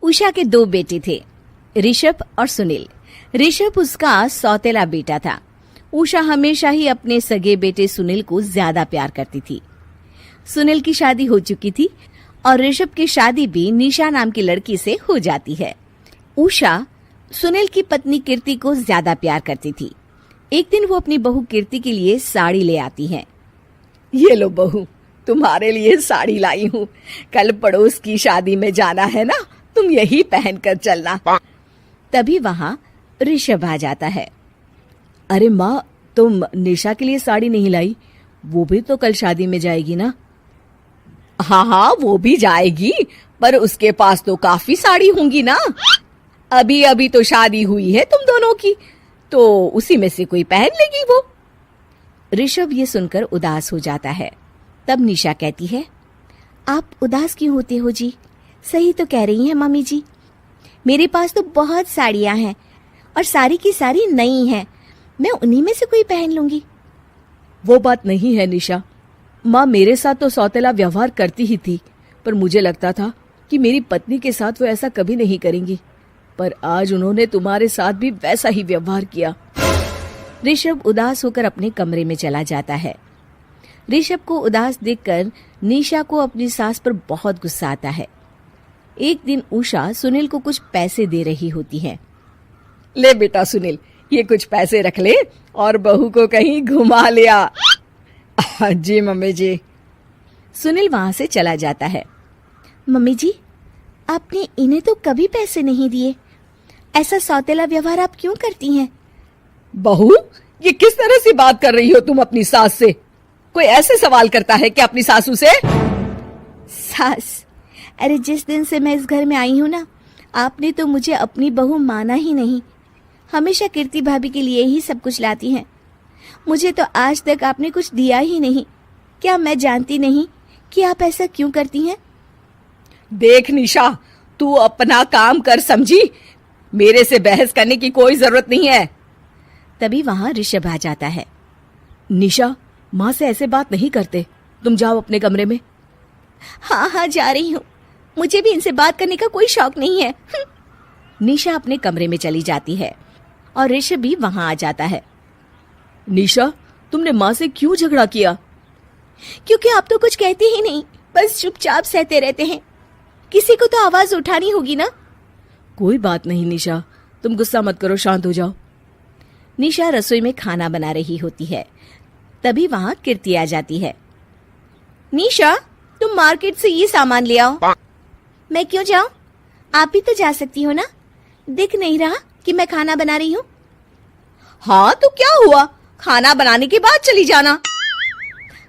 उषा के 2 बेटे थे, ऋषभ और सुनील। ऋषभ उसका सौतेला बेटा था। उषा हमेशा ही अपने सगे बेटे सुनील को ज्यादा प्यार करती थी। सुनील की शादी हो चुकी थी और ऋषभ की शादी भी निशा नाम की लड़की से हो जाती है। उषा सुनील की पत्नी कीर्ति को ज्यादा प्यार करती थी। एक दिन वो अपनी बहू कीर्ति के लिए साड़ी ले आती है। ये लो बहू, तुम्हारे लिए साड़ी लाई हूँ। कल पड़ोस की शादी में जाना है ना, तुम यही पहन कर चलना। तभी वहाँ ऋषभ आ जाता है। अरे माँ, तुम निशा के लिए साड़ी नहीं लाई? वो भी तो कल शादी में जाएगी ना? हाँ, वो भी जाएगी, पर उसके पास तो काफी साड़ी होंगी ना। अभी अभी तो शादी हुई है तुम दोनों की, तो उसी में से कोई पहन लेगी वो। ऋषभ ये सुनकर उदास हो जाता है। तब निशा कहती है, आप उदास क्यों होते हो जी? सही तो कह रही हैं मम्मी जी। मेरे पास तो बहुत साड़ियां हैं और सारी की सारी नई हैं। मैं उन्हीं में से कोई पहन लूंगी। वो बात नहीं है निशा। माँ मेरे साथ तो सौतेला व्यवहार करती ही थी, पर मुझे लगता था कि मेरी पत्नी के साथ वो ऐसा कभी नहीं करेंगी, पर आज उन्होंने तुम्हारे साथ भी वैसा ही व्यवहार किया। ऋषभ उदास होकर अपने कमरे में चला जाता है। ऋषभ को उदास देखकर निशा को अपनी सास पर बहुत गुस्सा आता है। एक दिन उषा सुनील को कुछ पैसे दे रही होती है। ले बेटा सुनील, ये कुछ पैसे रख ले और बहू को कहीं घुमा लिया। जी मम्मी जी। सुनील वहां से चला जाता है। मम्मी जी, आपने इन्हें तो कभी पैसे नहीं दिए। ऐसा सौतेला व्यवहार आप क्यों करती हैं? बहू, ये किस तरह से बात कर रही हो तुम अपनी सास से? कोई ऐसे सवाल करता है कि अपनी सासू से? सास? अरे जिस दिन से मैं इस घर में आई हूँ ना, आपने तो मुझे अपनी बहू माना ही नहीं। हमेशा कीर्ति भाभी के लिए ही सब कुछ लाती हैं। मुझे तो आज तक आपने कुछ दिया ही नहीं। क्या मैं जानती नहीं कि आप ऐसा क्यों करती हैं? देख निशा, तू अपना काम कर समझी। मेरे से बहस करने की कोई जरूरत नहीं है। तभी वहां ऋषभ आ जाता है। निशा, माँ से ऐसे बात नहीं करते। तुम जाओ अपने कमरे में। हाँ, जा रही हूँ। मुझे भी इनसे बात करने का कोई शौक नहीं है। निशा अपने कमरे में चली जाती है और ऋषभ भी वहां आ जाता है। निशा, तुमने माँ से क्यों झगड़ा किया? क्योंकि आप तो कुछ कहते ही नहीं, बस चुपचाप सहते रहते हैं। किसी को तो आवाज उठानी होगी ना। कोई बात नहीं निशा, तुम गुस्सा मत करो, शांत हो जाओ। निशा रसोई में खाना बना रही होती है। तभी वहां कीर्ति आ जाती है। निशा, तुम मार्केट से ये सामान ले आओ। मैं क्यों जाऊं? आप भी तो जा सकती हो ना। दिख नहीं रहा कि मैं खाना बना रही हूँ? हाँ तो क्या हुआ, खाना बनाने के बाद चली जाना।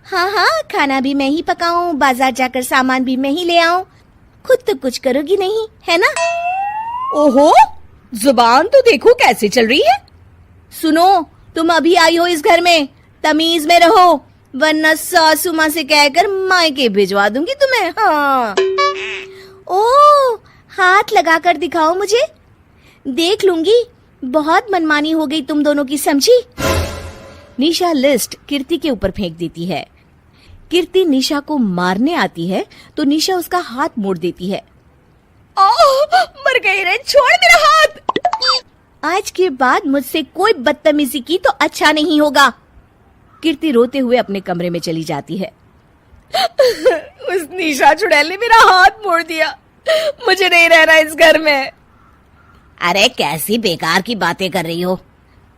हाँ, खाना भी मैं ही पकाऊं, बाजार जाकर सामान भी मैं ही ले आऊं। खुद तो कुछ करोगी नहीं, है ना? ओहो, जुबान तो देखो कैसे चल रही है। सुनो, तुम अभी आई हो इस घर में, तमीज में रहो, वरना सासू माँ से कहकर मायके भिजवा दूंगी तुम्हें। हाँ। ओह, हाथ लगाकर दिखाओ मुझे, देख लूंगी। बहुत मनमानी हो गई तुम दोनों की, समझी? निशा लिस्ट कीर्ति के ऊपर फेंक देती है। कीर्ति निशा को मारने आती है तो निशा उसका हाथ मोड़ देती है। मर गई रे, छोड़ मेरा हाथ। आज के बाद मुझसे कोई बदतमीजी की तो अच्छा नहीं होगा। कीर्ति रोते हुए अपने कमरे में चली जाती है। उस निशा चुड़ैल ने मेरा हाथ मोड़ दिया। मुझे नहीं रहना इस घर में। अरे कैसी बेकार की बातें कर रही हो।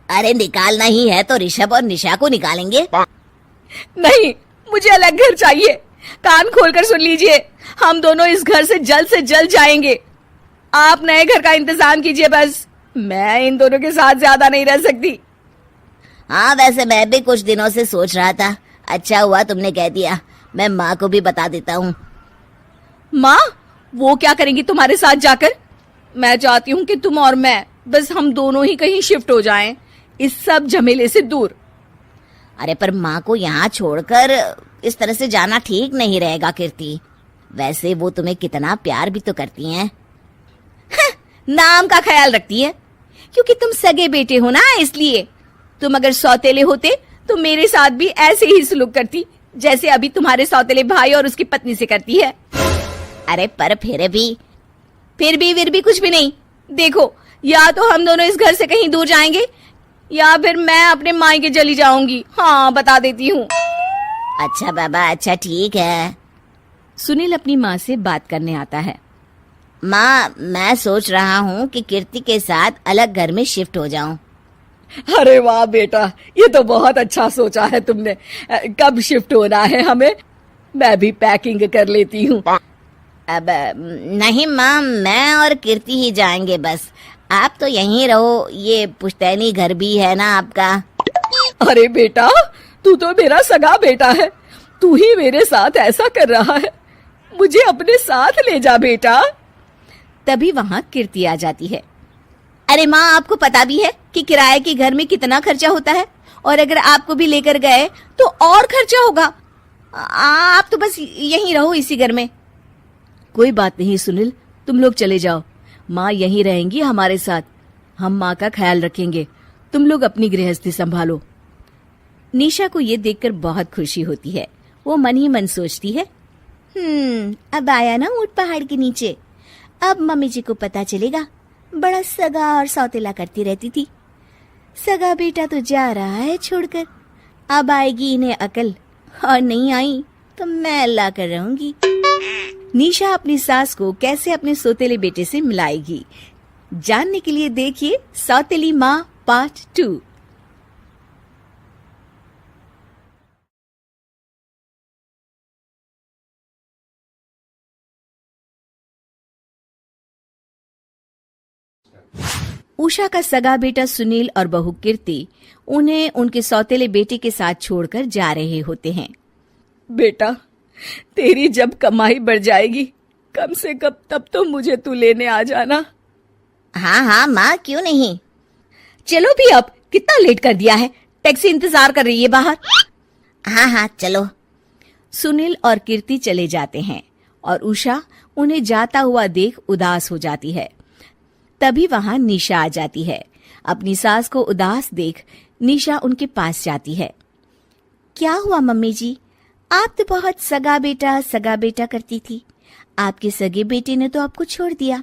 अरे निकालना ही है तो ऋषभ और निशा को निकालेंगे। नहीं, मुझे अलग घर चाहिए। कान खोलकर सुन लीजिए, हम दोनों इस घर से जल्द जाएंगे। आप नए घर का इंतजाम कीजिए बस। मैं इन दोनों के साथ ज्यादा नहीं रह सकती। हाँ, वैसे मैं भी कुछ दिनों से सोच रहा था। अच्छा हुआ तुमने कह दिया, मैं माँ को भी बता देता हूँ। माँ, वो क्या करेंगी तुम्हारे साथ जाकर? मैं चाहती हूँ कि तुम और मैं, बस हम दोनों ही कहीं शिफ्ट हो जाएं, इस सब झमेले से दूर। अरे पर माँ को यहाँ छोड़कर इस तरह से जाना ठीक नहीं रहेगा कीर्ति। वैसे वो तुम्हें कितना प्यार भी तो करती हैं। नाम का ख्याल रखती है, क्योंकि तुम सगे बेटे हो ना, इसलिए। तुम अगर सौतेले होते तो मेरे साथ भी ऐसे ही सलूक करती जैसे अभी तुम्हारे सौतेले भाई और उसकी पत्नी से करती है। अरे पर फिर भी फिर भी कुछ भी नहीं। देखो, या तो हम दोनों इस घर से कहीं दूर जाएंगे या फिर मैं अपने मायके चली जाऊंगी। हाँ, बता देती हूँ। अच्छा बाबा, अच्छा ठीक है। सुनील अपनी माँ से बात करने आता है। माँ, मैं सोच रहा हूँ कि कीर्ति के साथ अलग घर में शिफ्ट हो जाऊं। अरे वाह बेटा, ये तो बहुत अच्छा सोचा है तुमने। कब शिफ्ट होना है हमें? मैं भी पैकिंग कर लेती हूँ। अब नहीं माँ, मैं और कीर्ति ही जाएंगे बस। आप तो यहीं रहो, ये पुश्तैनी घर भी है ना आपका। अरे बेटा, तू तो मेरा सगा बेटा है, तू ही मेरे साथ ऐसा कर रहा है। मुझे अपने साथ ले जा बेटा। तभी वहाँ कीर्ति आ जाती है। अरे माँ, आपको पता भी है कि किराए के घर में कितना खर्चा होता है, और अगर आपको भी लेकर गए तो और खर्चा होगा। आप तो बस यहीं रहो इसी घर में। कोई बात नहीं सुनील, तुम लोग चले जाओ, माँ यहीं रहेंगी हमारे साथ। हम माँ का ख्याल रखेंगे, तुम लोग अपनी गृहस्थी संभालो। निशा को ये देखकर बहुत खुशी होती है। वो मन ही मन सोचती है, अब आया ना ऊंट पहाड़ के नीचे। अब मम्मी जी को पता चलेगा, बड़ा सगा और सौतेला करती रहती थी। सगा बेटा तो जा रहा है छोड़कर, अब आएगी इन्हें अकल, और नहीं आई तो मैं अल्लाह कर रहूंगी। निशा अपनी सास को कैसे अपने सौतेले बेटे से मिलाएगी, जानने के लिए देखिए सौतेली माँ पार्ट 2। उषा का सगा बेटा सुनील और बहू कीर्ति उन्हें उनके सौतेले बेटे के साथ छोड़कर जा रहे होते हैं। बेटा, तेरी जब कमाई बढ़ जाएगी, कम से कम तब तो मुझे तू लेने आ जाना। हाँ हाँ माँ, क्यों नहीं। चलो भी, अब कितना लेट कर दिया है, टैक्सी इंतजार कर रही है बाहर। हाँ हाँ चलो। सुनील और कीर्ति चले जाते हैं और उषा उन्हें जाता हुआ देख उदास हो जाती है। तभी वहां निशा आ जाती है। अपनी सास को उदास देख निशा उनके पास जाती है। क्या हुआ मम्मी जी, आप तो बहुत सगा बेटा करती थी। आपके सगे बेटे ने तो आपको छोड़ दिया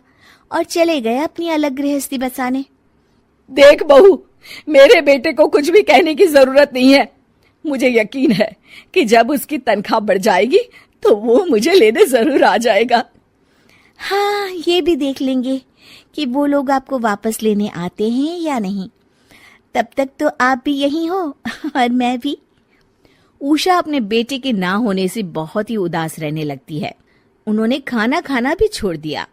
और चले गए अपनी अलग गृहस्थी बसाने। देख बहू, मेरे बेटे को कुछ भी कहने की जरूरत नहीं है। मुझे यकीन है कि जब उसकी तनख्वाह बढ़ जाएगी तो वो मुझे लेने जरूर आ जाएगा। हाँ, ये भी देख लेंगे कि वो लोग आपको वापस लेने आते हैं या नहीं। तब तक तो आप भी यहीं हो और मैं भी। उषा अपने बेटे के ना होने से बहुत ही उदास रहने लगती है। उन्होंने खाना खाना भी छोड़ दिया।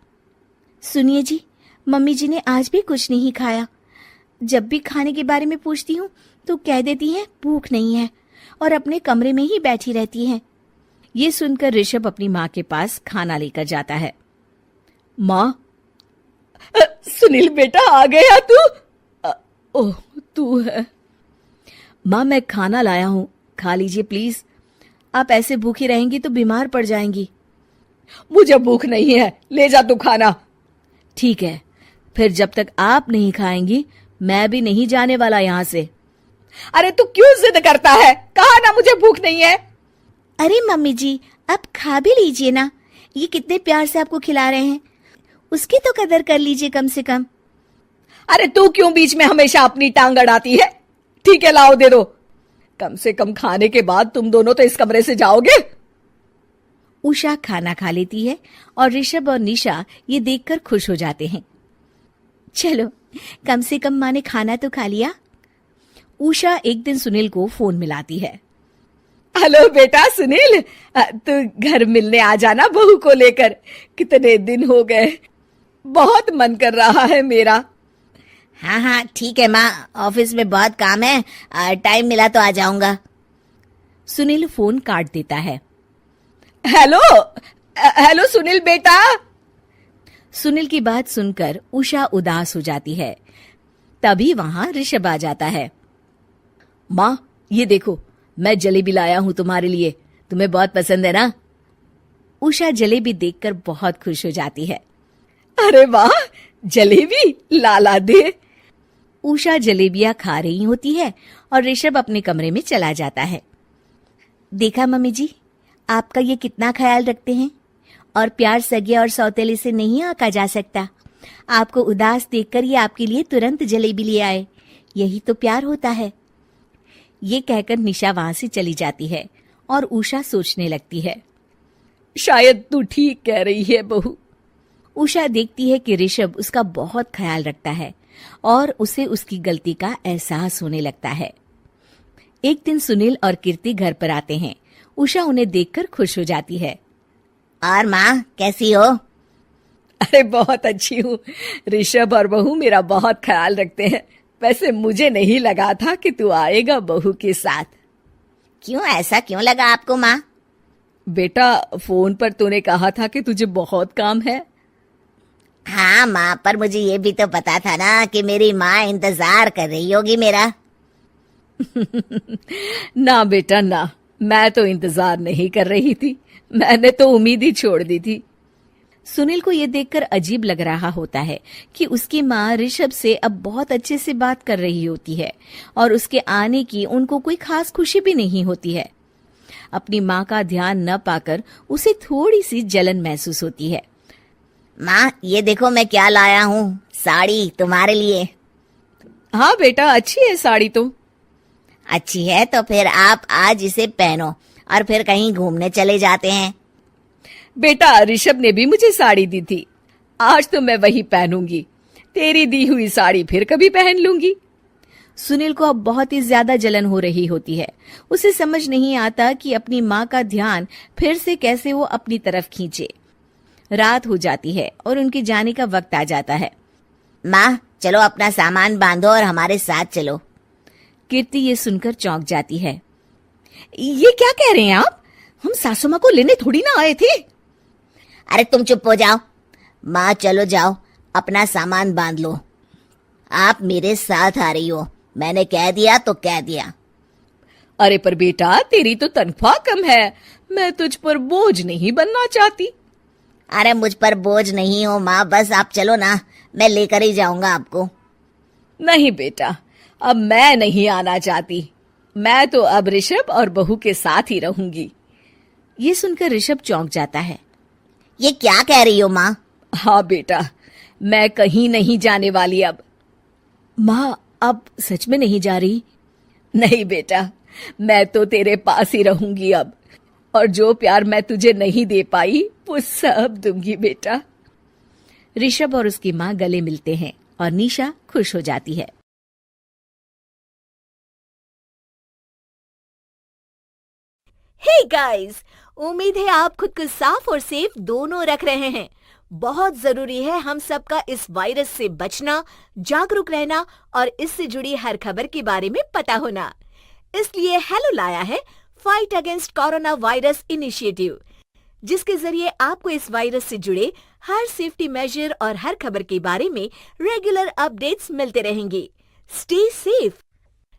सुनिए जी, मम्मी जी ने आज भी कुछ नहीं खाया। जब भी खाने के बारे में पूछती हूँ तो कह देती हैं भूख नहीं है, और अपने कमरे में ही बैठी रहती हैं। ये सुनकर ऋषभ अपनी माँ के पास खाना लेकर जाता है। माँ, सुनील बेटा, आ गया तू? ओह, तू है। माँ, मैं खाना लाया हूँ, खा लीजिए प्लीज। आप ऐसे भूखी रहेंगी तो बीमार पड़ जाएंगी। मुझे भूख नहीं है, ले जा तू खाना। ठीक है, फिर जब तक आप नहीं खाएंगी मैं भी नहीं जाने वाला यहाँ से। अरे तू क्यों जिद करता है? कहा ना मुझे भूख नहीं है। अरे मम्मी जी, आप खा भी लीजिए ना, ये कितने प्यार से आपको खिला रहे हैं, उसकी तो कदर कर लीजिए कम से कम। अरे तू क्यों बीच में हमेशा अपनी टांग अड़ाती है? ठीक है, लाओ दे दो। कम से कम खाने के बाद तुम दोनों तो इस कमरे से जाओगे। उषा खाना खा लेती है और ऋषभ और निशा ये देखकर खुश हो जाते हैं। चलो, कम से कम माँ ने खाना तो खा लिया। उषा एक दिन सुनील को फोन मिलाती है। हेलो बेटा सुनील, तू घर मिलने आ जाना बहू को लेकर। कितने दिन हो गए, बहुत मन कर रहा है मेरा। हाँ हाँ ठीक है माँ, ऑफिस में बहुत काम है, टाइम मिला तो आ जाऊंगा। सुनील फोन काट देता है। हेलो सुनील बेटा। सुनील की बात सुनकर उषा उदास हो जाती है। तभी वहां ऋषभ आ जाता है। माँ, ये देखो, मैं जलेबी लाया हूं तुम्हारे लिए, तुम्हें बहुत पसंद है ना? उषा जलेबी देखकर बहुत खुश हो जाती है। अरे वाह, जलेबी ला दे। उषा जलेबियां खा रही होती है और ऋषभ अपने कमरे में चला जाता है। देखा मम्मी जी, आपका ये कितना ख्याल रखते हैं, और प्यार सगे और सौतेले से नहीं आंका जा सकता। आपको उदास देखकर ये आपके लिए तुरंत जलेबी ले आए, यही तो प्यार होता है। ये कहकर निशा वहां से चली जाती है और उषा सोचने लगती है, शायद तू ठीक कह रही है बहू। उषा देखती है कि ऋषभ उसका बहुत ख्याल रखता है और उसे उसकी गलती का एहसास होने लगता है। एक दिन सुनील और कीर्ति घर पर आते हैं। उषा उन्हें देखकर खुश हो जाती है। और माँ कैसी हो? अरे बहुत अच्छी हूँ। ऋषभ और बहू मेरा बहुत ख्याल रखते हैं। वैसे मुझे नहीं लगा था कि तू आएगा बहू के साथ। क्यों, ऐसा क्यों लगा आपको माँ? बेटा, फोन पर तूने कहा था कि तुझे बहुत काम है। हाँ माँ, पर मुझे ये भी तो पता था ना कि मेरी माँ इंतजार कर रही होगी मेरा। ना बेटा ना, मैं तो इंतजार नहीं कर रही थी, मैंने तो उम्मीद ही छोड़ दी थी। सुनील को ये देखकर अजीब लग रहा होता है कि उसकी माँ ऋषभ से अब बहुत अच्छे से बात कर रही होती है और उसके आने की उनको कोई खास खुशी भी नहीं होती है। अपनी माँ का ध्यान न पाकर उसे थोड़ी सी जलन महसूस होती है। माँ ये देखो मैं क्या लाया हूँ, साड़ी तुम्हारे लिए। हाँ बेटा, अच्छी है साड़ी तो। अच्छी है तो फिर आप आज इसे पहनो और फिर कहीं घूमने चले जाते हैं। बेटा, ऋषभ ने भी मुझे साड़ी दी थी, आज तो मैं वही पहनूंगी। तेरी दी हुई साड़ी फिर कभी पहन लूंगी। सुनील को अब बहुत ही ज्यादा जलन हो रही होती है। उसे समझ नहीं आता कि अपनी माँ का ध्यान फिर से कैसे वो अपनी तरफ खींचे। रात हो जाती है और उनके जाने का वक्त आ जाता है। माँ चलो अपना सामान बांधो और हमारे साथ चलो। कीर्ति ये सुनकर चौंक जाती है। ये क्या कह रहे हैं आप? हम सासू माँ को लेने थोड़ी ना आए थे। अरे तुम चुप हो जाओ। माँ चलो जाओ, अपना सामान बांध लो। आप मेरे साथ आ रही हो, मैंने कह दिया तो कह दिया। अरे पर बेटा, तेरी तो तनख्वाह कम है, मैं तुझ पर बोझ नहीं बनना चाहती। अरे मुझ पर बोझ नहीं हो माँ, बस आप चलो ना, मैं लेकर ही जाऊंगा आपको। नहीं बेटा, अब मैं नहीं आना चाहती। मैं तो अब ऋषभ और बहू के साथ ही रहूंगी। ये सुनकर ऋषभ चौंक जाता है। ये क्या कह रही हो माँ? हाँ बेटा, मैं कहीं नहीं जाने वाली अब। माँ, अब सच में नहीं जा रही? नहीं बेटा, मैं तो तेरे पास ही रहूंगी अब, और जो प्यार मैं तुझे नहीं दे पाई वो सब दूंगी बेटा। ऋषभ और उसकी माँ गले मिलते हैं और निशा खुश हो जाती है। हे गाइस, उम्मीद है आप खुद को साफ और सेफ दोनों रख रहे हैं। बहुत जरूरी है हम सबका इस वायरस से बचना, जागरूक रहना और इससे जुड़ी हर खबर के बारे में पता होना। इसलिए हेलो लाया है fight against corona virus initiative, जिसके जरिए आपको इस वायरस से जुड़े हर सेफ्टी मेजर और हर खबर के बारे में रेगुलर अपडेट्स मिलते रहेंगे। Stay safe.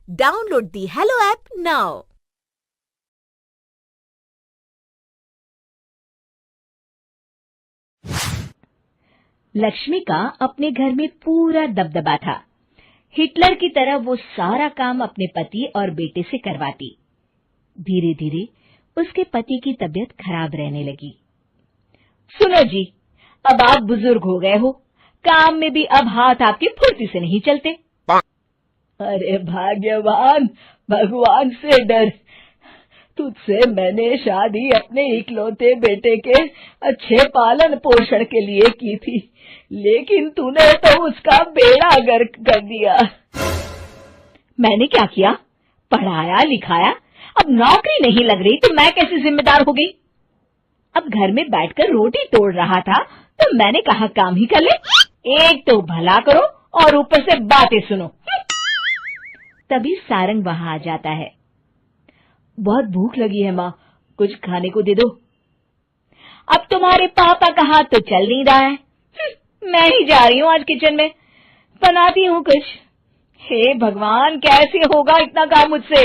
Download the hello app now. Lakshmi का अपने घर में पूरा दबदबा था। हिटलर की तरह वो सारा काम अपने पति और बेटे से करवाती। धीरे धीरे उसके पति की तबीयत खराब रहने लगी। सुनो जी, अब आप बुजुर्ग हो गए हो, काम में भी अब हाथ आपके फुर्ती से नहीं चलते। अरे भाग्यवान, भगवान से डर। तुझसे मैंने शादी अपने इकलौते बेटे के अच्छे पालन पोषण के लिए की थी, लेकिन तूने तो उसका बेड़ा गर्क कर दिया। मैंने क्या किया? पढ़ाया लिखाया, अब नौकरी नहीं लग रही तो मैं कैसे जिम्मेदार हो गई? अब घर में बैठकर रोटी तोड़ रहा था तो मैंने कहा काम ही कर ले। एक तो भला करो और ऊपर से बातें सुनो। तभी सारंग वहां आ जाता है। बहुत भूख लगी है माँ, कुछ खाने को दे दो। अब तुम्हारे पापा का हाथ तो चल नहीं रहा है। मैं ही जा रही हूँ आज किचन में, बनाती हूँ कुछ। हे भगवान, कैसे होगा इतना काम मुझसे?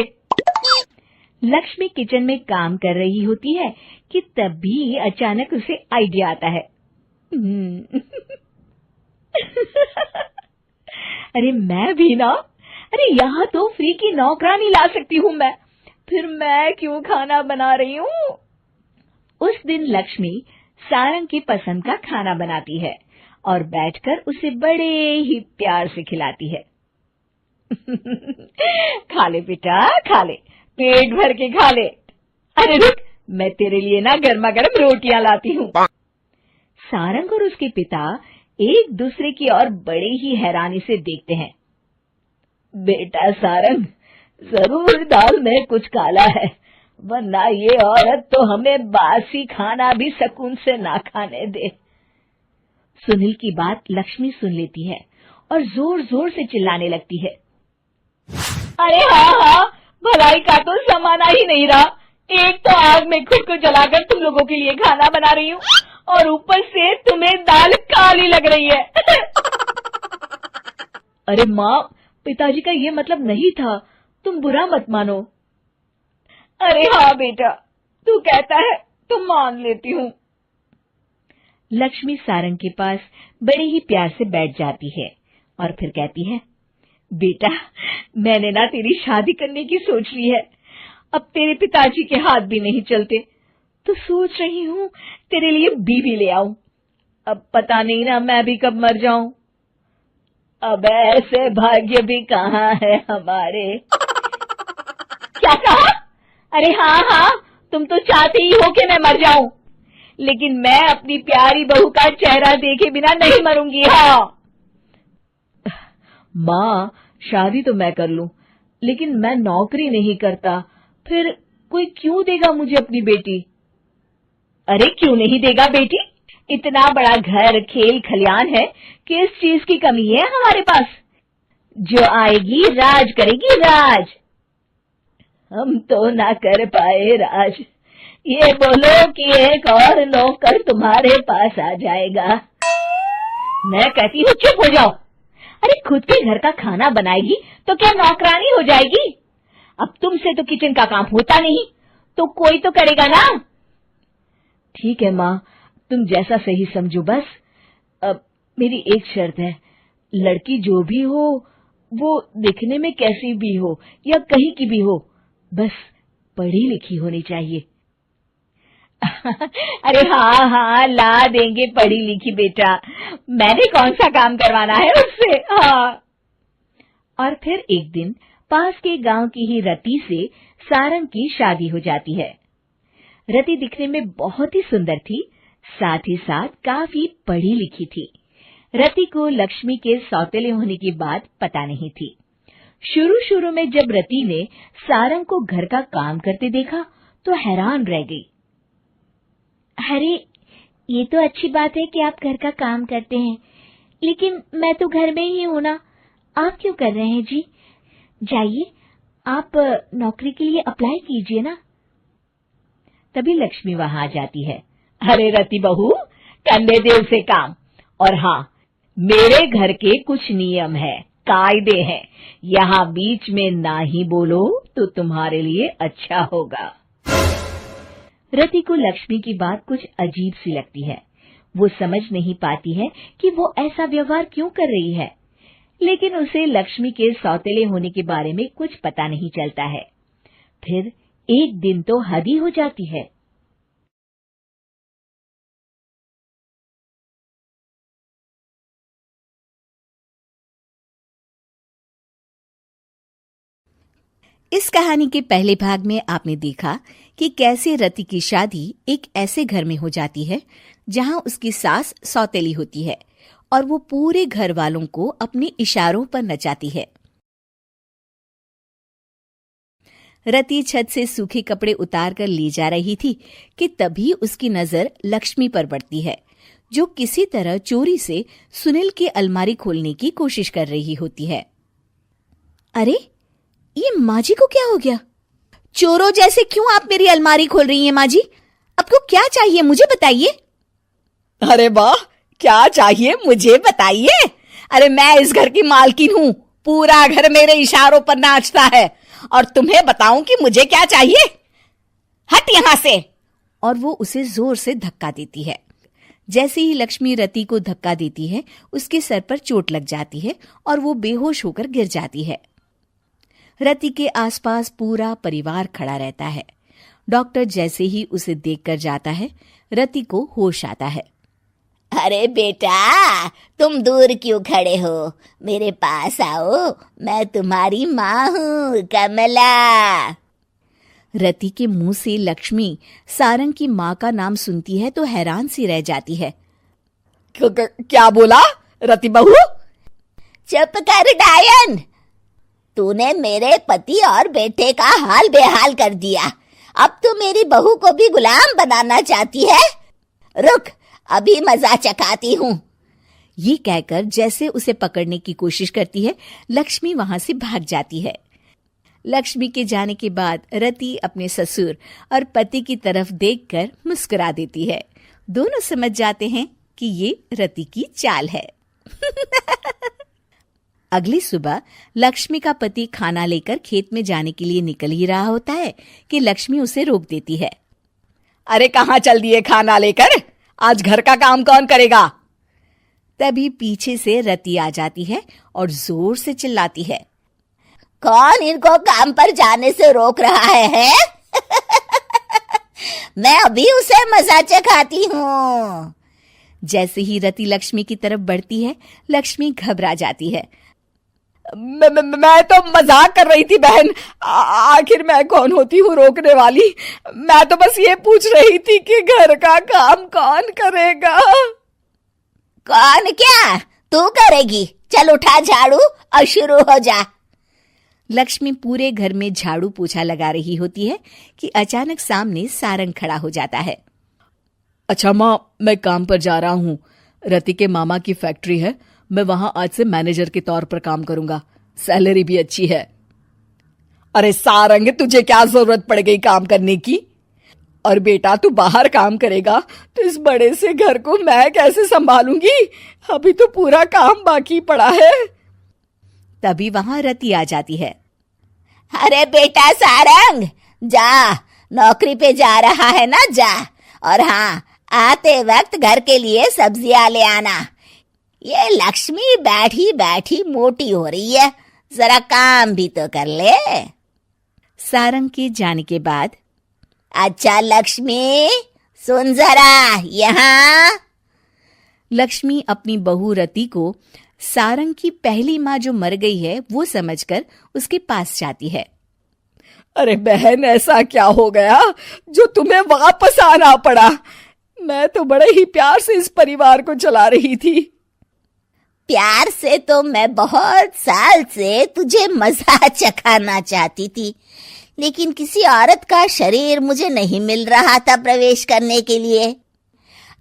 लक्ष्मी किचन में काम कर रही होती है कि तभी अचानक उसे आइडिया आता है। अरे मैं भी ना, अरे यहाँ तो फ्री की नौकरानी ला सकती हूँ मैं, फिर मैं क्यों खाना बना रही हूँ? उस दिन लक्ष्मी सारंग की पसंद का खाना बनाती है और बैठकर उसे बड़े ही प्यार से खिलाती है। खा ले बेटा, खा ले, पेट भर के खा ले। अरे रुक, मैं तेरे लिए ना गर्मा गर्म रोटियां लाती हूँ। सारंग और उसके पिता एक दूसरे की ओर बड़े ही हैरानी से देखते हैं। बेटा सारंग, जरूर दाल में कुछ काला है, वरना ये औरत तो हमें बासी खाना भी सुकून से ना खाने दे। सुनील की बात लक्ष्मी सुन लेती है और जोर जोर से चिल्लाने लगती है। अरे हाँ, भलाई का तो जमाना ही नहीं रहा। एक तो आग में खुद को जलाकर तुम लोगों के लिए खाना बना रही हूँ और ऊपर से तुम्हें दाल काली लग रही है। अरे माँ, पिताजी का ये मतलब नहीं था, तुम बुरा मत मानो। अरे हाँ बेटा, तू कहता है तो मान लेती हूँ। लक्ष्मी सारंग के पास बड़े ही प्यार से बैठ जाती है और फिर कहती है, बेटा मैंने ना तेरी शादी करने की सोच ली है। अब तेरे पिताजी के हाथ भी नहीं चलते, तो सोच रही हूँ तेरे लिए बीवी ले आऊं। अब पता नहीं ना मैं भी कब मर जाऊं। अब ऐसे भाग्य भी कहाँ है हमारे। क्या कहा? अरे हाँ, तुम तो चाहते ही हो कि मैं मर जाऊं, लेकिन मैं अपनी प्यारी बहू का चेहरा देखे बिना नहीं मरूंगी। हाँ माँ, शादी तो मैं कर लूं, लेकिन मैं नौकरी नहीं करता, फिर कोई क्यों देगा मुझे अपनी बेटी? अरे क्यों नहीं देगा बेटी? इतना बड़ा घर, खेल खलियान है, किस चीज की कमी है हमारे पास? जो आएगी राज करेगी, राज। हम तो ना कर पाए राज, ये बोलो कि एक और नौकर तुम्हारे पास आ जाएगा। मैं कहती हूँ चुप हो जाओ। अरे खुद के घर का खाना बनाएगी तो क्या नौकरानी हो जाएगी? अब तुमसे तो किचन का काम होता नहीं, तो कोई तो करेगा ना। ठीक है माँ, तुम जैसा सही समझो बस। अब मेरी एक शर्त है, लड़की जो भी हो वो दिखने में कैसी भी हो या कहीं की भी हो, बस पढ़ी लिखी होनी चाहिए। अरे हाँ, ला देंगे पढ़ी लिखी बेटा, मैंने कौन सा काम करवाना है उससे। हाँ। और फिर एक दिन पास के गांव की ही रति से सारंग की शादी हो जाती है। रति दिखने में बहुत ही सुंदर थी, साथ ही साथ काफी पढ़ी लिखी थी। रति को लक्ष्मी के सौतेले होने की बात पता नहीं थी। शुरू में जब रति ने सारंग को घर का काम करते देखा तो हैरान रह गई। अरे ये तो अच्छी बात है कि आप घर का काम करते हैं, लेकिन मैं तो घर में ही हूं ना, आप क्यों कर रहे हैं जी? जाइए, आप नौकरी के लिए अप्लाई कीजिए ना। तभी लक्ष्मी वहां आ जाती है। अरे रति बहू, करने दे उसे काम। और हाँ, मेरे घर के कुछ नियम है, कायदे हैं, यहाँ बीच में ना ही बोलो तो तुम्हारे लिए अच्छा होगा। रति को लक्ष्मी की बात कुछ अजीब सी लगती है। वो समझ नहीं पाती है कि वो ऐसा व्यवहार क्यों कर रही है, लेकिन उसे लक्ष्मी के सौतेले होने के बारे में कुछ पता नहीं चलता है। फिर एक दिन तो हद ही हो जाती है। इस कहानी के पहले भाग में आपने देखा कि कैसे रति की शादी एक ऐसे घर में हो जाती है जहां उसकी सास सौतेली होती है और वो पूरे घर वालों को अपने इशारों पर नचाती है। रति छत से सूखे कपड़े उतार कर ले जा रही थी कि तभी उसकी नजर लक्ष्मी पर पड़ती है, जो किसी तरह चोरी से सुनील की अलमारी खोलने की कोशिश कर रही होती है। अरे ये माँ जी को क्या हो गया? चोरों जैसे क्यों आप मेरी अलमारी खोल रही हैं माँ जी? आपको क्या चाहिए मुझे बताइए। अरे वाह, क्या चाहिए मुझे बताइए। अरे मैं इस घर की मालकिन हूँ, पूरा घर मेरे इशारों पर नाचता है और तुम्हें बताऊं कि मुझे क्या चाहिए? हट यहाँ से। और वो उसे जोर से धक्का देती है। जैसे ही लक्ष्मी रति को धक्का देती है, उसके सर पर चोट लग जाती है और वो बेहोश होकर गिर जाती है। रति के आसपास पूरा परिवार खड़ा रहता है। डॉक्टर जैसे ही उसे देखकर जाता है, रति को होश आता है। अरे बेटा, तुम दूर क्यों खड़े हो? मेरे पास आओ, मैं तुम्हारी माँ हूँ, कमला। रति के मुंह से लक्ष्मी सारंग की माँ का नाम सुनती है तो हैरान सी रह जाती है। क्या बोला रति बहू? चुप कर डायन, तूने मेरे पति और बेटे का हाल बेहाल कर दिया। अब तू मेरी बहू को भी गुलाम बनाना चाहती है? रुक, अभी मजा चखाती हूँ। ये कहकर जैसे उसे पकड़ने की कोशिश करती है, लक्ष्मी वहां से भाग जाती है। लक्ष्मी के जाने के बाद रति अपने ससुर और पति की तरफ देखकर मुस्कुरा देती है। दोनों समझ जाते हैं कि ये रति की चाल है। अगली सुबह लक्ष्मी का पति खाना लेकर खेत में जाने के लिए निकल ही रहा होता है कि लक्ष्मी उसे रोक देती है। अरे कहाँ चल दिए खाना लेकर? आज घर का काम कौन करेगा? तभी पीछे से रति आ जाती है और जोर से चिल्लाती है, कौन इनको काम पर जाने से रोक रहा है? मैं अभी उसे मजा चखाती हूँ। जैसे ही रति लक्ष्मी की तरफ बढ़ती है, लक्ष्मी घबरा जाती है। मैं तो मजाक कर रही थी बहन। आखिर मैं कौन होती हूँ रोकने वाली? मैं तो बस ये पूछ रही थी कि घर का काम कौन करेगा? कौन क्या? तू करेगी। चल उठा झाड़ू और शुरू हो जा। लक्ष्मी पूरे घर में झाड़ू पोछा लगा रही होती है कि अचानक सामने सारंग खड़ा हो जाता है। अच्छा माँ, मैं काम पर जा रहा हूँ। रति के मामा की फैक्ट्री है, मैं वहां आज से मैनेजर के तौर पर काम करूंगा। सैलरी भी अच्छी है। अरे सारंग, तुझे क्या जरूरत पड़ गई काम करने की? और बेटा तू बाहर काम करेगा तो इस बड़े से घर को मैं कैसे संभालूंगी? अभी तो पूरा काम बाकी पड़ा है। तभी वहां रति आ जाती है। अरे बेटा सारंग, जा, नौकरी पे जा रहा है ना, जा। और हाँ, आते वक्त घर के लिए सब्जियां ले आना। ये लक्ष्मी बैठी बैठी मोटी हो रही है, जरा काम भी तो कर ले। सारंग के जाने के बाद, अच्छा लक्ष्मी, सुन जरा यहाँ। लक्ष्मी अपनी बहू रति को सारंग की पहली माँ जो मर गई है वो समझकर उसके पास जाती है। अरे बहन, ऐसा क्या हो गया जो तुम्हें वापस आना पड़ा? मैं तो बड़े ही प्यार से इस परिवार को चला रही थी। प्यार से तो मैं बहुत साल से तुझे मजा चखाना चाहती थी, लेकिन किसी औरत का शरीर मुझे नहीं मिल रहा था प्रवेश करने के लिए।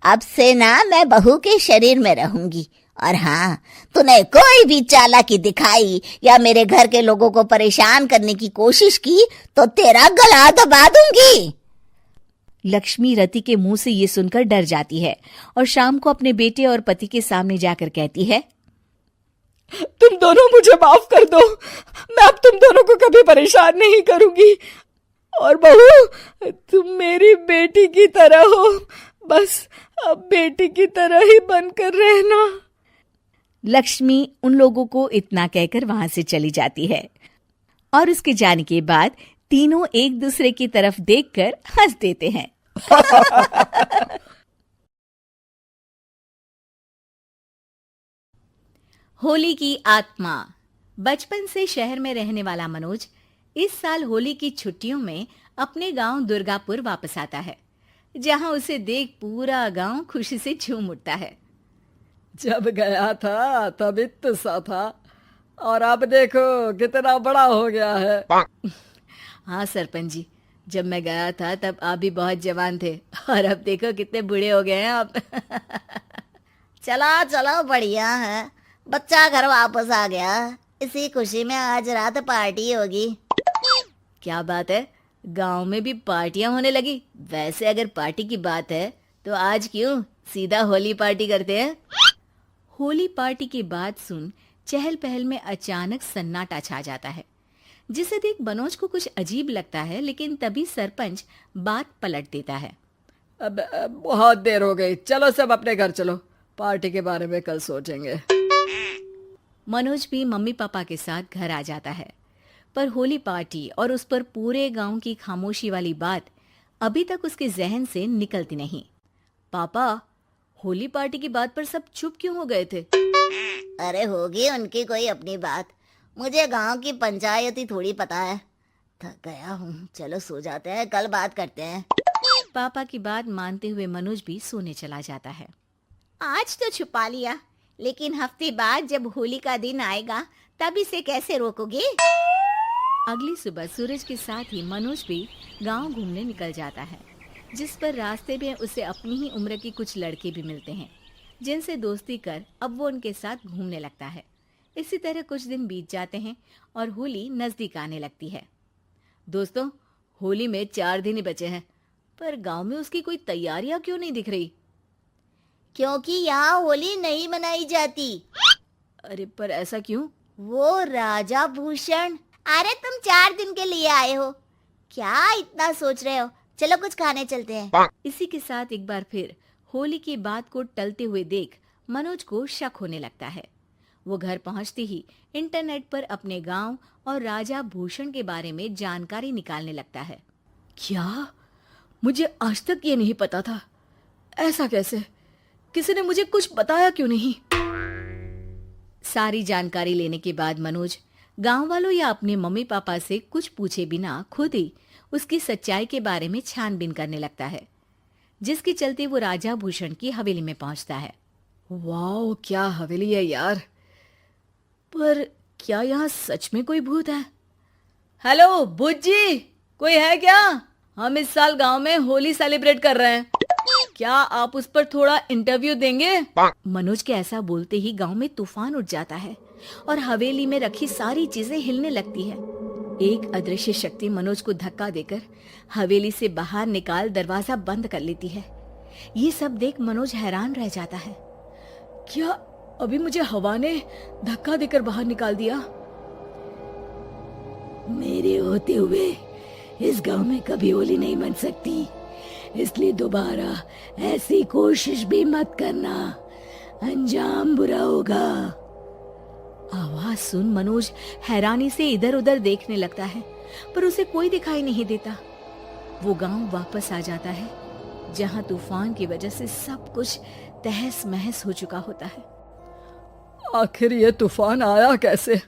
अब से ना मैं बहू के शरीर में रहूंगी। और हाँ, तूने कोई भी चालाकी दिखाई या मेरे घर के लोगों को परेशान करने की कोशिश की तो तेरा गला दबा दूंगी। लक्ष्मी रति के मुंह से ये सुनकर डर जाती है और शाम को अपने बेटे और पति के सामने जाकर कहती है, तुम दोनों मुझे माफ कर दो। मैं अब तुम दोनों को कभी परेशान नहीं करूंगी। और बहू, तुम मेरी बेटी की तरह हो, बस अब बेटी की तरह ही बनकर रहना। लक्ष्मी उन लोगों को इतना कहकर वहां से चली जाती है और उसके जाने के बाद तीनों एक दूसरे की तरफ देखकर हंस देते हैं। होली की आत्मा। बचपन से शहर में रहने वाला मनोज इस साल होली की छुट्टियों में अपने गांव दुर्गापुर वापस आता है, जहां उसे देख पूरा गांव खुशी से झूम उठता है। जब गया था तब इतना सा था और अब देखो कितना बड़ा हो गया है। हाँ सरपंच जी, जब मैं गया था तब आप भी बहुत जवान थे और अब देखो कितने बूढ़े हो गए हैं आप। चला चलो, बढ़िया है, बच्चा घर वापस आ गया। इसी खुशी में आज रात पार्टी होगी। क्या बात है, गांव में भी पार्टियां होने लगी? वैसे अगर पार्टी की बात है तो आज क्यों सीधा होली पार्टी करते हैं। होली पार्टी की बात सुन चहल पहल में अचानक सन्नाटा छा जाता है, जिसे देख मनोज को कुछ अजीब लगता है, लेकिन तभी सरपंच बात पलट देता है। अब बहुत देर हो गई, चलो सब अपने घर चलो, पार्टी के बारे में कल सोचेंगे। मनोज भी मम्मी पापा के साथ घर आ जाता है, पर होली पार्टी और उस पर पूरे गांव की खामोशी वाली बात अभी तक उसके जहन से निकलती नहीं। पापा, होली पार्टी की बात पर सब चुप क्यों हो गए थे? अरे होगी उनकी कोई अपनी बात, मुझे गांव की पंचायती थोड़ी पता है। थक गया हूँ, चलो सो जाते हैं, कल बात करते हैं। पापा की बात मानते हुए मनोज भी सोने चला जाता है। आज तो छुपा लिया, लेकिन हफ्ते बाद जब होली का दिन आएगा तब इसे कैसे रोकोगे? अगली सुबह सूरज के साथ ही मनोज भी गांव घूमने निकल जाता है, जिस पर रास्ते में उसे अपनी ही उम्र के कुछ लड़के भी मिलते हैं, जिनसे दोस्ती कर अब वो उनके साथ घूमने लगता है। इसी तरह कुछ दिन बीत जाते हैं और होली नजदीक आने लगती है। दोस्तों, होली में 4 दिन ही बचे हैं, पर गांव में उसकी कोई तैयारियां क्यों नहीं दिख रही? क्योंकि यहाँ होली नहीं मनाई जाती। अरे पर ऐसा क्यों? वो राजा भूषण। अरे तुम 4 दिन के लिए आए हो, क्या इतना सोच रहे हो? चलो कुछ खाने चलते हैं। इसी के साथ एक बार फिर होली की बात को टलते हुए देख मनोज को शक होने लगता है। वो घर पहुंचते ही इंटरनेट पर अपने गांव और राजा भूषण के बारे में जानकारी निकालने लगता है। क्या? मुझे आज तक ये नहीं पता था। ऐसा कैसे? किसी ने मुझे कुछ बताया क्यों नहीं? सारी जानकारी लेने के बाद मनोज गांव वालों या अपने मम्मी पापा से कुछ पूछे बिना खुद ही उसकी सच्चाई के बारे में छानबीन करने लगता है, जिसके चलते वो राजा भूषण की हवेली में पहुंचता है। वाह, क्या हवेली है यार! पर क्या यहाँ सच में कोई भूत है? हेलो भूत जी, कोई है क्या? हम इस साल गांव में होली सेलिब्रेट कर रहे हैं, क्या आप उस पर थोड़ा इंटरव्यू देंगे? मनोज के ऐसा बोलते ही गांव में तूफान उठ जाता है और हवेली में रखी सारी चीजें हिलने लगती है। एक अदृश्य शक्ति मनोज को धक्का देकर हवेली से बाहर निकाल दरवाजा बंद कर लेती है। ये सब देख मनोज हैरान रह जाता है। क्या अभी मुझे हवा ने धक्का देकर बाहर निकाल दिया? मेरे होते हुए इस गांव में कभी होली नहीं मन सकती, इसलिए दोबारा ऐसी कोशिश भी मत करना, अंजाम बुरा होगा। आवाज सुन मनोज हैरानी से इधर उधर देखने लगता है, पर उसे कोई दिखाई नहीं देता। वो गांव वापस आ जाता है, जहां तूफान की वजह से सब कुछ तहस महस हो चुका होता है। आखिर ये तूफान आया कैसे?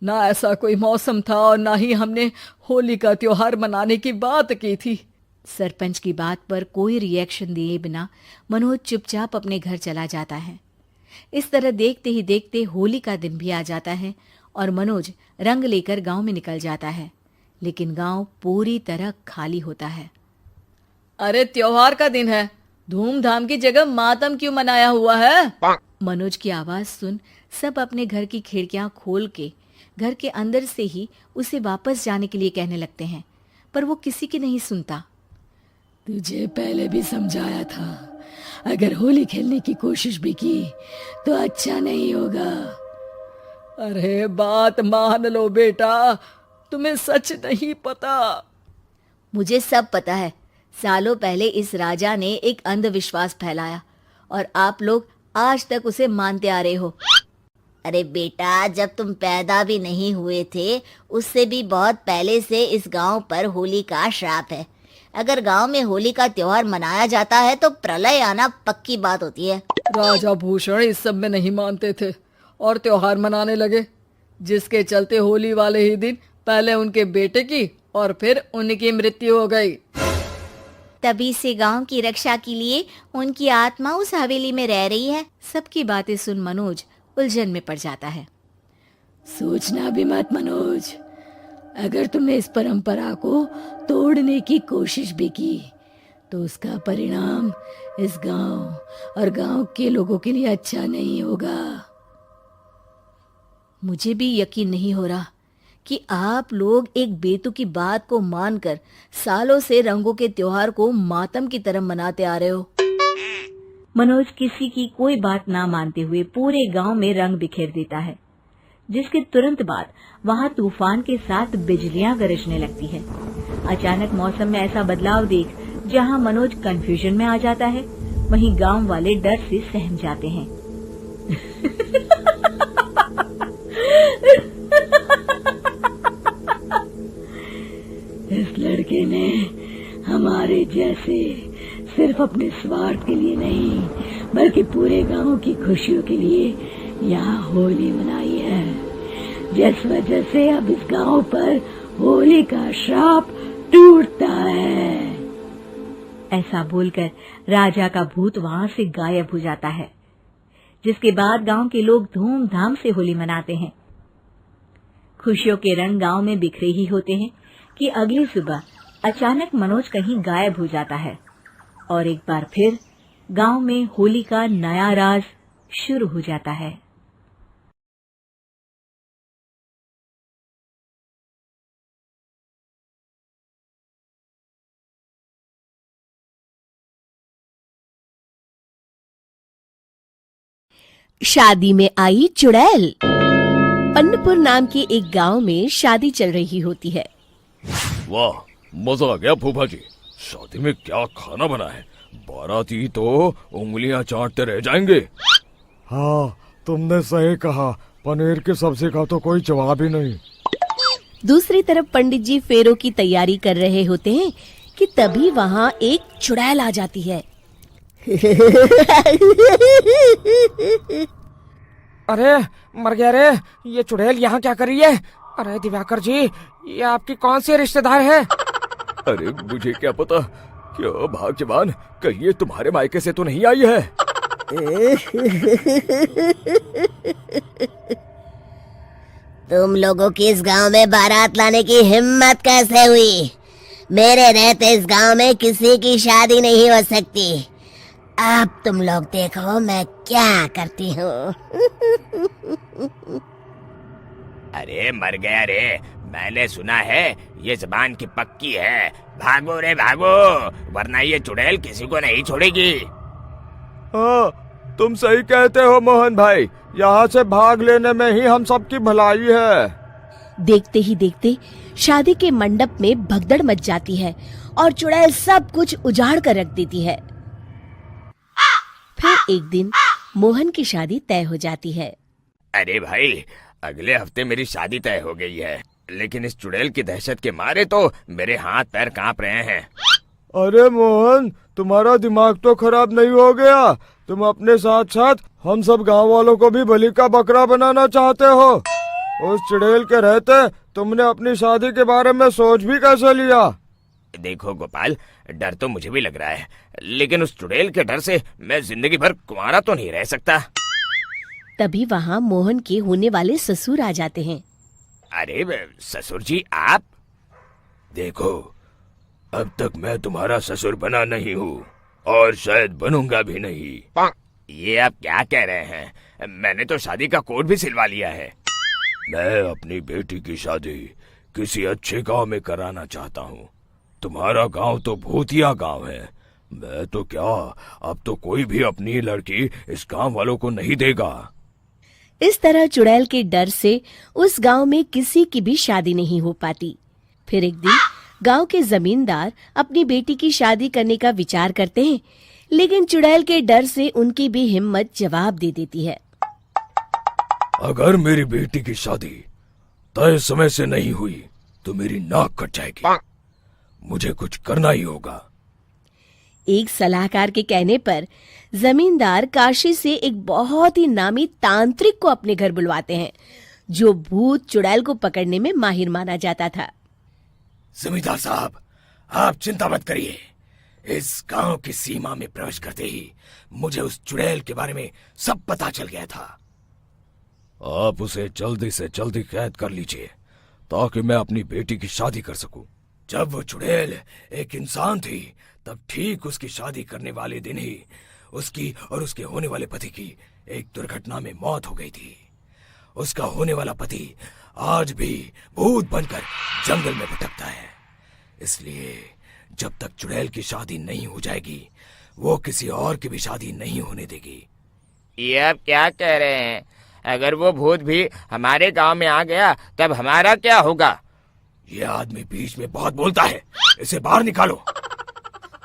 ना ऐसा कोई मौसम था और ना ही हमने होली का त्योहार मनाने की बात की थी। सरपंच की बात पर कोई रिएक्शन दिए बिना मनोज चुपचाप अपने घर चला जाता है। इस तरह देखते ही देखते होली का दिन भी आ जाता है और मनोज रंग लेकर गांव में निकल जाता है, लेकिन गांव पूरी तरह खाली होता है। अरे त्योहार का दिन है, धूमधाम की जगह मातम क्यों मनाया हुआ है? मनोज की आवाज सुन सब अपने घर की खिड़कियां खोल के घर के अंदर से ही उसे वापस जाने के लिए कहने लगते हैं, पर वो किसी की नहीं सुनता। तुझे पहले भी समझाया था, अगर होली खेलने की कोशिश भी की तो अच्छा नहीं होगा। अरे बात मान लो बेटा, तुम्हें सच नहीं पता। मुझे सब पता है। सालों पहले इस राजा ने एक अंधविश्वास फैलाया और आप लोग आज तक उसे मानते आ रहे हो। अरे बेटा, जब तुम पैदा भी नहीं हुए थे उससे भी बहुत पहले से इस गांव पर होली का श्राप है। अगर गांव में होली का त्योहार मनाया जाता है तो प्रलय आना पक्की बात होती है। राजा भूषण इस सब में नहीं मानते थे और त्योहार मनाने लगे, जिसके चलते होली वाले ही दिन पहले उनके बेटे की और फिर उनकी मृत्यु हो गई। तभी से गांव की रक्षा के लिए उनकी आत्मा उस हवेली में रह रही है। सबकी बातें सुन मनोज उलझन में पड़ जाता है। सोचना भी मत मनोज, अगर तुमने इस परंपरा को तोड़ने की कोशिश भी की तो उसका परिणाम इस गांव और गांव के लोगों के लिए अच्छा नहीं होगा। मुझे भी यकीन नहीं हो रहा कि आप लोग एक बेतुकी बात को मानकर सालों से रंगों के त्योहार को मातम की तरह मनाते आ रहे हो। मनोज किसी की कोई बात ना मानते हुए पूरे गांव में रंग बिखेर देता है, जिसके तुरंत बाद वहां तूफान के साथ बिजलियां गरजने लगती है। अचानक मौसम में ऐसा बदलाव देख जहां मनोज कंफ्यूजन में आ जाता है, वहीं गांव वाले डर से सहम जाते हैं। इस लड़के ने हम हमारे जैसे सिर्फ अपने स्वार्थ के लिए नहीं बल्कि पूरे गांव की खुशियों के लिए यहाँ होली मनाई है, जिस वजह से अब इस गांव पर होली का श्राप टूटता है। ऐसा बोलकर राजा का भूत वहां से गायब हो जाता है, जिसके बाद गांव के लोग धूमधाम से होली मनाते हैं। खुशियों के रंग गांव में बिखरे ही होते हैं कि अगली सुबह अचानक मनोज कहीं गायब हो जाता है और एक बार फिर गांव में होली का नया राज शुरू हो जाता है। शादी में आई चुड़ैल। अन्नपुर नाम के एक गांव में शादी चल रही होती है। वाह, मजा आ गया फूफा जी। शादी में क्या खाना बना है, बाराती तो उंगलियां चाटते रह जाएंगे। हाँ, तुमने सही कहा, पनीर की सब्जी का तो कोई जवाब ही नहीं। दूसरी तरफ पंडित जी फेरों की तैयारी कर रहे होते हैं कि तभी वहाँ एक चुड़ैल आ जाती है। अरे मर गया रे, ये चुड़ैल यहाँ क्या कर रही है? अरे दिवाकर जी, ये आपकी कौन सी रिश्तेदार है? अरे मुझे क्या पता, क्यों भाग्यवान, कहीं ये तुम्हारे मायके से तो नहीं आई है? तुम लोगों की इस गांव में बारात लाने की हिम्मत कैसे हुई? मेरे रहते इस गांव में किसी की शादी नहीं हो सकती। अब तुम लोग देखो मैं क्या करती हूँ। अरे मर गया रे, मैंने सुना है ये जबान की पक्की है। भागो रे भागो, वरना ये चुड़ैल किसी को नहीं छोड़ेगी। हाँ, तुम सही कहते हो मोहन भाई, यहाँ से भाग लेने में ही हम सबकी भलाई है। देखते ही देखते शादी के मंडप में भगदड़ मच जाती है और चुड़ैल सब कुछ उजाड़ कर रख देती है। फिर एक दिन मोहन की शादी तय हो जाती है। अरे भाई, अगले हफ्ते मेरी शादी तय हो गई है, लेकिन इस चुड़ैल की दहशत के मारे तो मेरे हाथ पैर कांप रहे हैं। अरे मोहन, तुम्हारा दिमाग तो खराब नहीं हो गया? तुम अपने साथ साथ हम सब गांव वालों को भी बलि का बकरा बनाना चाहते हो? उस चुड़ैल के रहते तुमने अपनी शादी के बारे में सोच भी कैसे लिया? देखो गोपाल, डर तो मुझे भी लग रहा है, लेकिन उस चुड़ैल के डर से मैं जिंदगी भर कुंवारा तो नहीं रह सकता। तभी वहाँ मोहन के होने वाले ससुर आ जाते हैं। अरे ससुर जी आप? देखो, अब तक मैं तुम्हारा ससुर बना नहीं हूँ और शायद बनूंगा भी नहीं। ये आप क्या कह रहे हैं? मैंने तो शादी का कोड भी सिलवा लिया है। मैं अपनी बेटी की शादी किसी अच्छे गांव में कराना चाहता हूँ। तुम्हारा गांव तो भूतिया गांव है। मैं तो क्या, अब तो कोई भी अपनी लड़की इस गांव वालों को नहीं देगा। इस तरह चुड़ैल के डर से उस गांव में किसी की भी शादी नहीं हो पाती। फिर एक दिन गांव के जमींदार अपनी बेटी की शादी करने का विचार करते हैं, लेकिन चुड़ैल के डर से उनकी भी हिम्मत जवाब दे देती है। अगर मेरी बेटी की शादी तय समय से नहीं हुई तो मेरी नाक कट जाएगी। मुझे कुछ करना ही होगा। एक सलाहकार के कहने पर जमींदार काशी से एक बहुत ही नामी तांत्रिक को अपने घर बुलवाते हैं, जो भूत चुड़ैल को पकड़ने में माहिर माना जाता था। जमींदार साहब, आप चिंता मत करिए। इस गांव की सीमा में प्रवेश करते ही मुझे उस चुड़ैल के बारे में सब पता चल गया था। आप उसे जल्दी से जल्दी कैद कर लीजिए ताकि मैं अपनी बेटी की शादी कर सकूं। जब वो चुड़ैल एक इंसान थी, तब ठीक उसकी शादी करने वाले दिन ही उसकी और उसके होने वाले पति की एक दुर्घटना में मौत हो गई थी। उसका होने वाला पति आज भी भूत बनकर जंगल में भटकता है। इसलिए जब तक चुड़ैल की शादी नहीं हो जाएगी, वो किसी और की भी शादी नहीं होने देगी। ये आप क्या कह रहे हैं? अगर वो भूत भी हमारे गांव में आ गया, तब हमारा क्या होगा? ये आदमी बीच में बहुत बोलता है, इसे बाहर निकालो।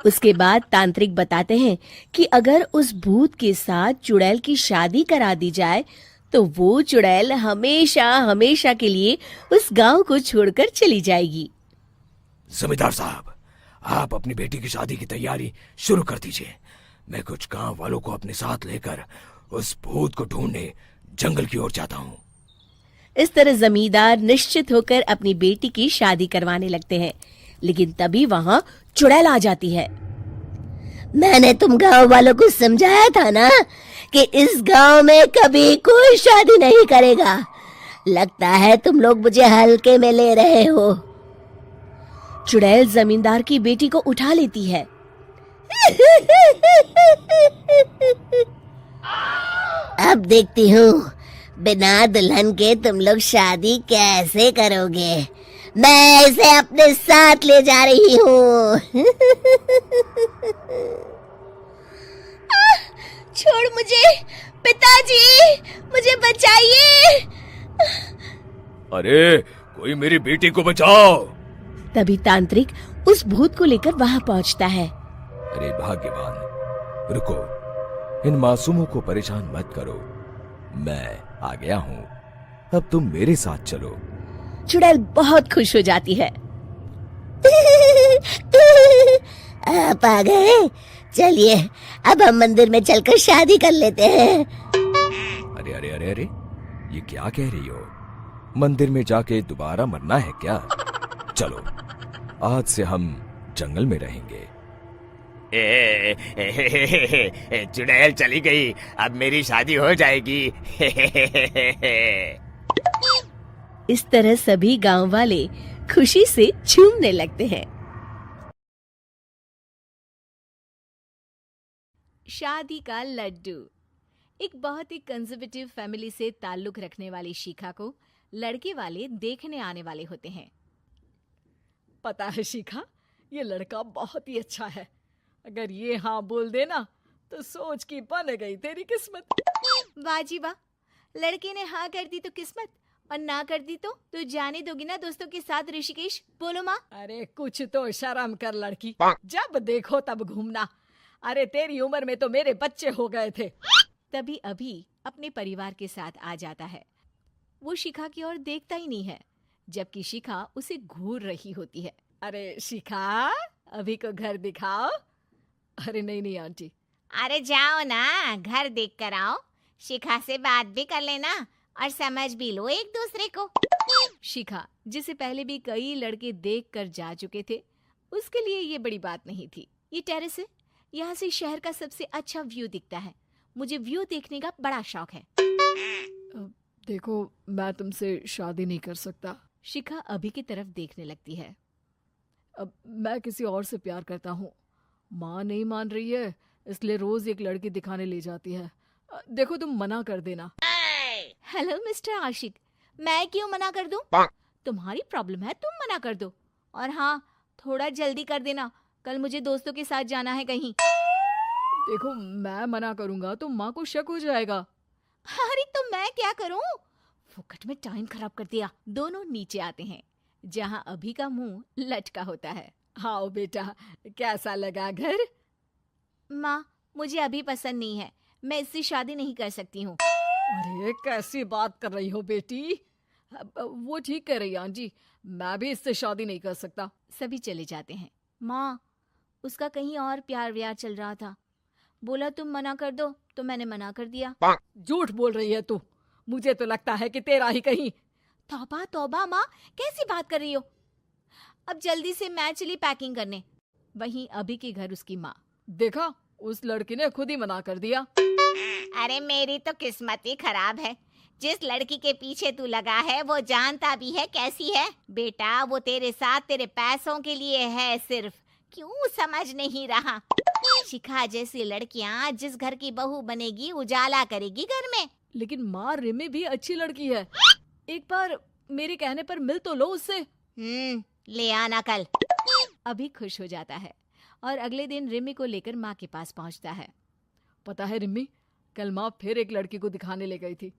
उसके बाद तांत्रिक बताते हैं कि अगर उस भूत के साथ चुड़ैल की शादी करा दी जाए तो वो चुड़ैल हमेशा हमेशा के लिए उस गांव को छोड़कर चली जाएगी। जमींदार साहब, आप अपनी बेटी की शादी की तैयारी शुरू कर दीजिए। मैं कुछ गांव वालों को अपने साथ लेकर उस भूत को ढूंढने जंगल की ओर जाता हूँ। इस तरह जमींदार निश्चित होकर अपनी बेटी की शादी करवाने लगते हैं, लेकिन तभी वहाँ चुड़ैल आ जाती है। मैंने तुम गांव वालों को समझाया था ना कि इस गांव में कभी कोई शादी नहीं करेगा। लगता है तुम लोग मुझे हल्के में ले रहे हो। चुड़ैल जमींदार की बेटी को उठा लेती है। अब देखती हूँ बिना दुल्हन के तुम लोग शादी कैसे करोगे। मैं इसे अपने साथ ले जा रही हूँ। छोड़ मुझे, पिताजी, मुझे बचाइए। अरे कोई मेरी बेटी को बचाओ। तभी तांत्रिक उस भूत को लेकर वहां पहुंचता है। अरे भाग्यवान, रुको, इन मासूमों को परेशान मत करो, मैं आ गया हूँ, अब तुम मेरे साथ चलो। चुड़ैल बहुत खुश हो जाती है। आप आ गए, चलिए अब हम मंदिर में चलकर शादी कर लेते हैं। अरे अरे अरे अरे, ये क्या कह रही हो? मंदिर में जाके दोबारा मरना है क्या? चलो, आज से हम जंगल में रहेंगे। चुड़ैल चली गई, अब मेरी शादी हो जाएगी। इस तरह सभी गांव वाले खुशी से झूमने लगते हैं। शादी का लड्डू। एक बहुत ही कंजर्वेटिव फैमिली से ताल्लुक रखने वाली शिखा को लड़के वाले देखने आने वाले होते हैं। पता है शिखा, ये लड़का बहुत ही अच्छा है। अगर ये हाँ बोल देना तो सोच की बन गई तेरी किस्मत। वाह जी वाह, लड़के ने हाँ कर दी तो किस्मत, और ना कर दी तो जाने दोगी ना दोस्तों के साथ ऋषिकेश? बोलो माँ। अरे कुछ तो शर्म कर लड़की, जब देखो तब घूमना। अरे तेरी उम्र में तो मेरे बच्चे हो गए थे। तभी अभी अपने परिवार के साथ आ जाता है। वो शिखा की ओर देखता ही नहीं है, जबकि शिखा उसे घूर रही होती है। अरे शिखा, अभी को घर दिखाओ। अरे नहीं नहीं आंटी। अरे जाओ ना, घर देख कर आओ, शिखा से बात भी कर लेना और समझ भी लो एक दूसरे को। शिखा, जिसे पहले भी कई लड़के देख कर जा चुके थे, उसके लिए ये बड़ी बात नहीं थी। ये टेरेस है, यहाँ से शहर का सबसे अच्छा व्यू दिखता है। मुझे व्यू देखने का बड़ा शौक है। देखो, मैं तुमसे शादी नहीं कर सकता। शिखा अभी की तरफ देखने लगती है। अब मैं किसी और से प्यार करता हूँ। माँ नहीं मान रही है, इसलिए रोज एक लड़की दिखाने ले जाती है। देखो तुम मना कर देना। हेलो मिस्टर आशिक, मैं क्यों मना कर दूं? तुम्हारी प्रॉब्लम है, तुम मना कर दो। और हाँ, थोड़ा जल्दी कर देना, कल मुझे दोस्तों के साथ जाना है कहीं। देखो मैं मना करूंगा तो माँ को शक हो जाएगा। अरे तो मैं क्या करूं? फुकट में टाइम खराब कर दिया। दोनों नीचे आते हैं, जहाँ अभी का मुंह लटका होता है। हाँ बेटा, कैसा लगा घर? माँ, मुझे अभी पसंद नहीं है, मैं इससे शादी नहीं कर सकती हूँ। अरे कैसी बात कर रही हो बेटी? वो ठीक कह रही है आंटी, मैं भी इससे शादी नहीं कर सकता। सभी चले जाते हैं। माँ, उसका कहीं और प्यार व्यार चल रहा था, बोला तुम मना कर दो तो मैंने मना कर दिया। झूठ बोल रही है तू, मुझे तो लगता है कि तेरा ही कहीं। तौबा तौबा माँ, कैसी बात कर रही हो? अब जल्दी से मैं चली पैकिंग करने। वहीं अभी के घर उसकी माँ। देखा, उस लड़की ने खुद ही मना कर दिया। अरे मेरी तो किस्मत ही खराब है, जिस लड़की के पीछे तू लगा है वो जानता भी है कैसी है। बेटा वो तेरे साथ तेरे पैसों के लिए है सिर्फ, क्यों समझ नहीं रहा? शिखा जैसी लड़कियां जिस घर की बहू बनेगी उजाला करेगी घर में। लेकिन माँ, रिमी भी अच्छी लड़की है, एक बार मेरे कहने पर मिल तो लो उससे। ले आना कल। अभी खुश हो जाता है और अगले दिन रिमी को लेकर माँ के पास पहुँचता है। पता है रिमी, कल माँ फिर एक लड़की को दिखाने ले गई थी।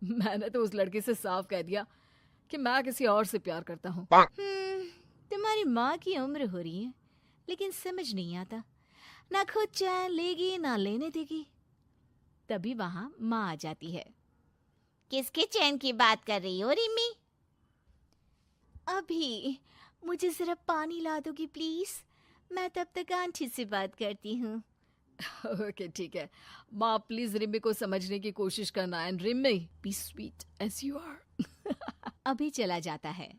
मैंने तो उस लड़की से साफ कह दिया कि मैं किसी और से प्यार करता हूँ। तुम्हारी माँ की उम्र हो रही है, लेकिन समझ नहीं आता, ना खुद चैन लेगी ना लेने देगी। तभी वहाँ माँ आ जाती है। किसके चैन की बात कर रही हो रिमी? अभी मुझे जरा पानी ला दोगी प्लीज? मैं तब तक आंटी से बात करती हूँ। ओके ठीक है माँ, प्लीज रिम्मी को समझने की कोशिश करना एंड रिम्मी be sweet as you are. अभी चला जाता है,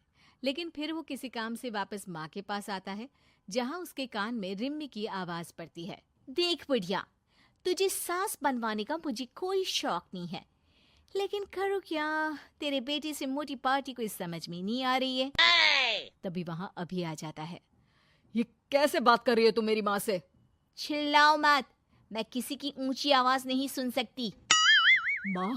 लेकिन फिर वो किसी काम से वापस माँ के पास आता है, जहाँ उसके कान में रिम्मी की आवाज पड़ती है। देख बुढ़िया, तुझे सास बनवाने का मुझे कोई शौक नहीं है, लेकिन करो क्या, तेरे बेटे से मोटी पार्टी कोई समझ में नहीं आ रही है। तभी वहाँ अभी आ जाता है। ये कैसे बात कर रही है तू मेरी माँ से? चिल्लाओ मत, मैं किसी की ऊंची आवाज नहीं सुन सकती। माँ,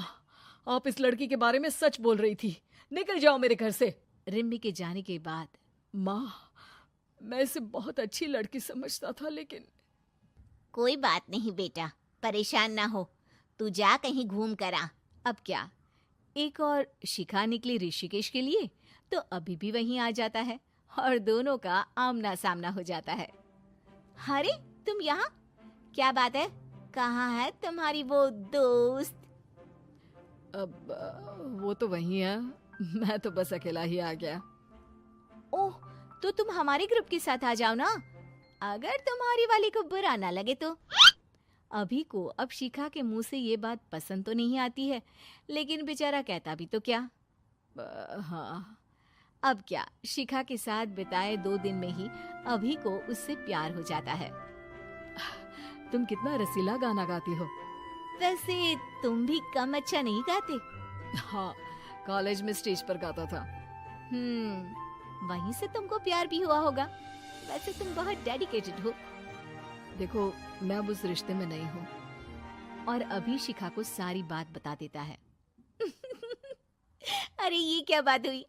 आप इस लड़की के बारे में सच बोल रही थी, निकल जाओ मेरे घर से। रिम्मी के जाने के बाद माँ, मैं इसे बहुत अच्छी लड़की समझता था, लेकिन कोई बात नहीं बेटा, परेशान ना हो, तू जा कहीं घूम कर आ। अब क्या, एक और शिखा निकली ऋषिकेश के लिए, तो अभी भी वहीं आ जाता है और दोनों का आमना सामना हो जाता है। अरे तुम यहाँ, क्या बात है, कहाँ है तुम्हारी वो दोस्त? अब वो तो वही है, मैं तो बस अकेला ही आ गया। ओह, तो तुम हमारे ग्रुप के साथ आ जाओ ना, अगर तुम्हारी वाली को बुरा ना लगे तो। अभी को अब शिखा के मुंह से ये बात पसंद तो नहीं आती है, लेकिन बेचारा कहता भी तो क्या। हाँ, अब क्या, शिखा के साथ बिताए 2 दिन में ही अभी को उससे प्यार हो जाता है। तुम कितना रसीला गाना गाती हो। वैसे तुम भी कम अच्छा नहीं गाते। हाँ, कॉलेज में स्टेज पर गाता था। वहीं से तुमको प्यार भी हुआ होगा। वैसे तुम बहुत डेडिकेटेड हो। देखो, मैं अब उस रिश्ते में नहीं हूँ। और अभी शिखा को सारी बात बता देता है। अरे ये क्या बात हुई,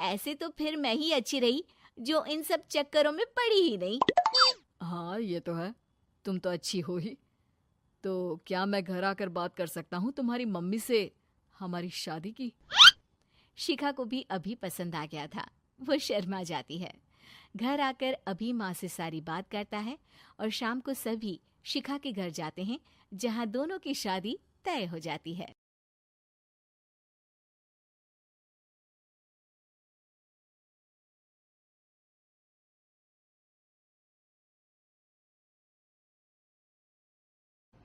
ऐसे तो फिर मैं ही अच्छी रही जो इन सब चक्करों में पड़ी ही नहीं। हाँ, ये तो है, तुम तो अच्छी हो ही। तो क्या मैं घर आकर बात कर सकता हूँ तुम्हारी मम्मी से हमारी शादी की? शिखा को भी अभी पसंद आ गया था, वो शर्मा जाती है। घर आकर अभी माँ से सारी बात करता है और शाम को सभी शिखा के घर जाते हैं, जहाँ दोनों की शादी तय हो जाती है।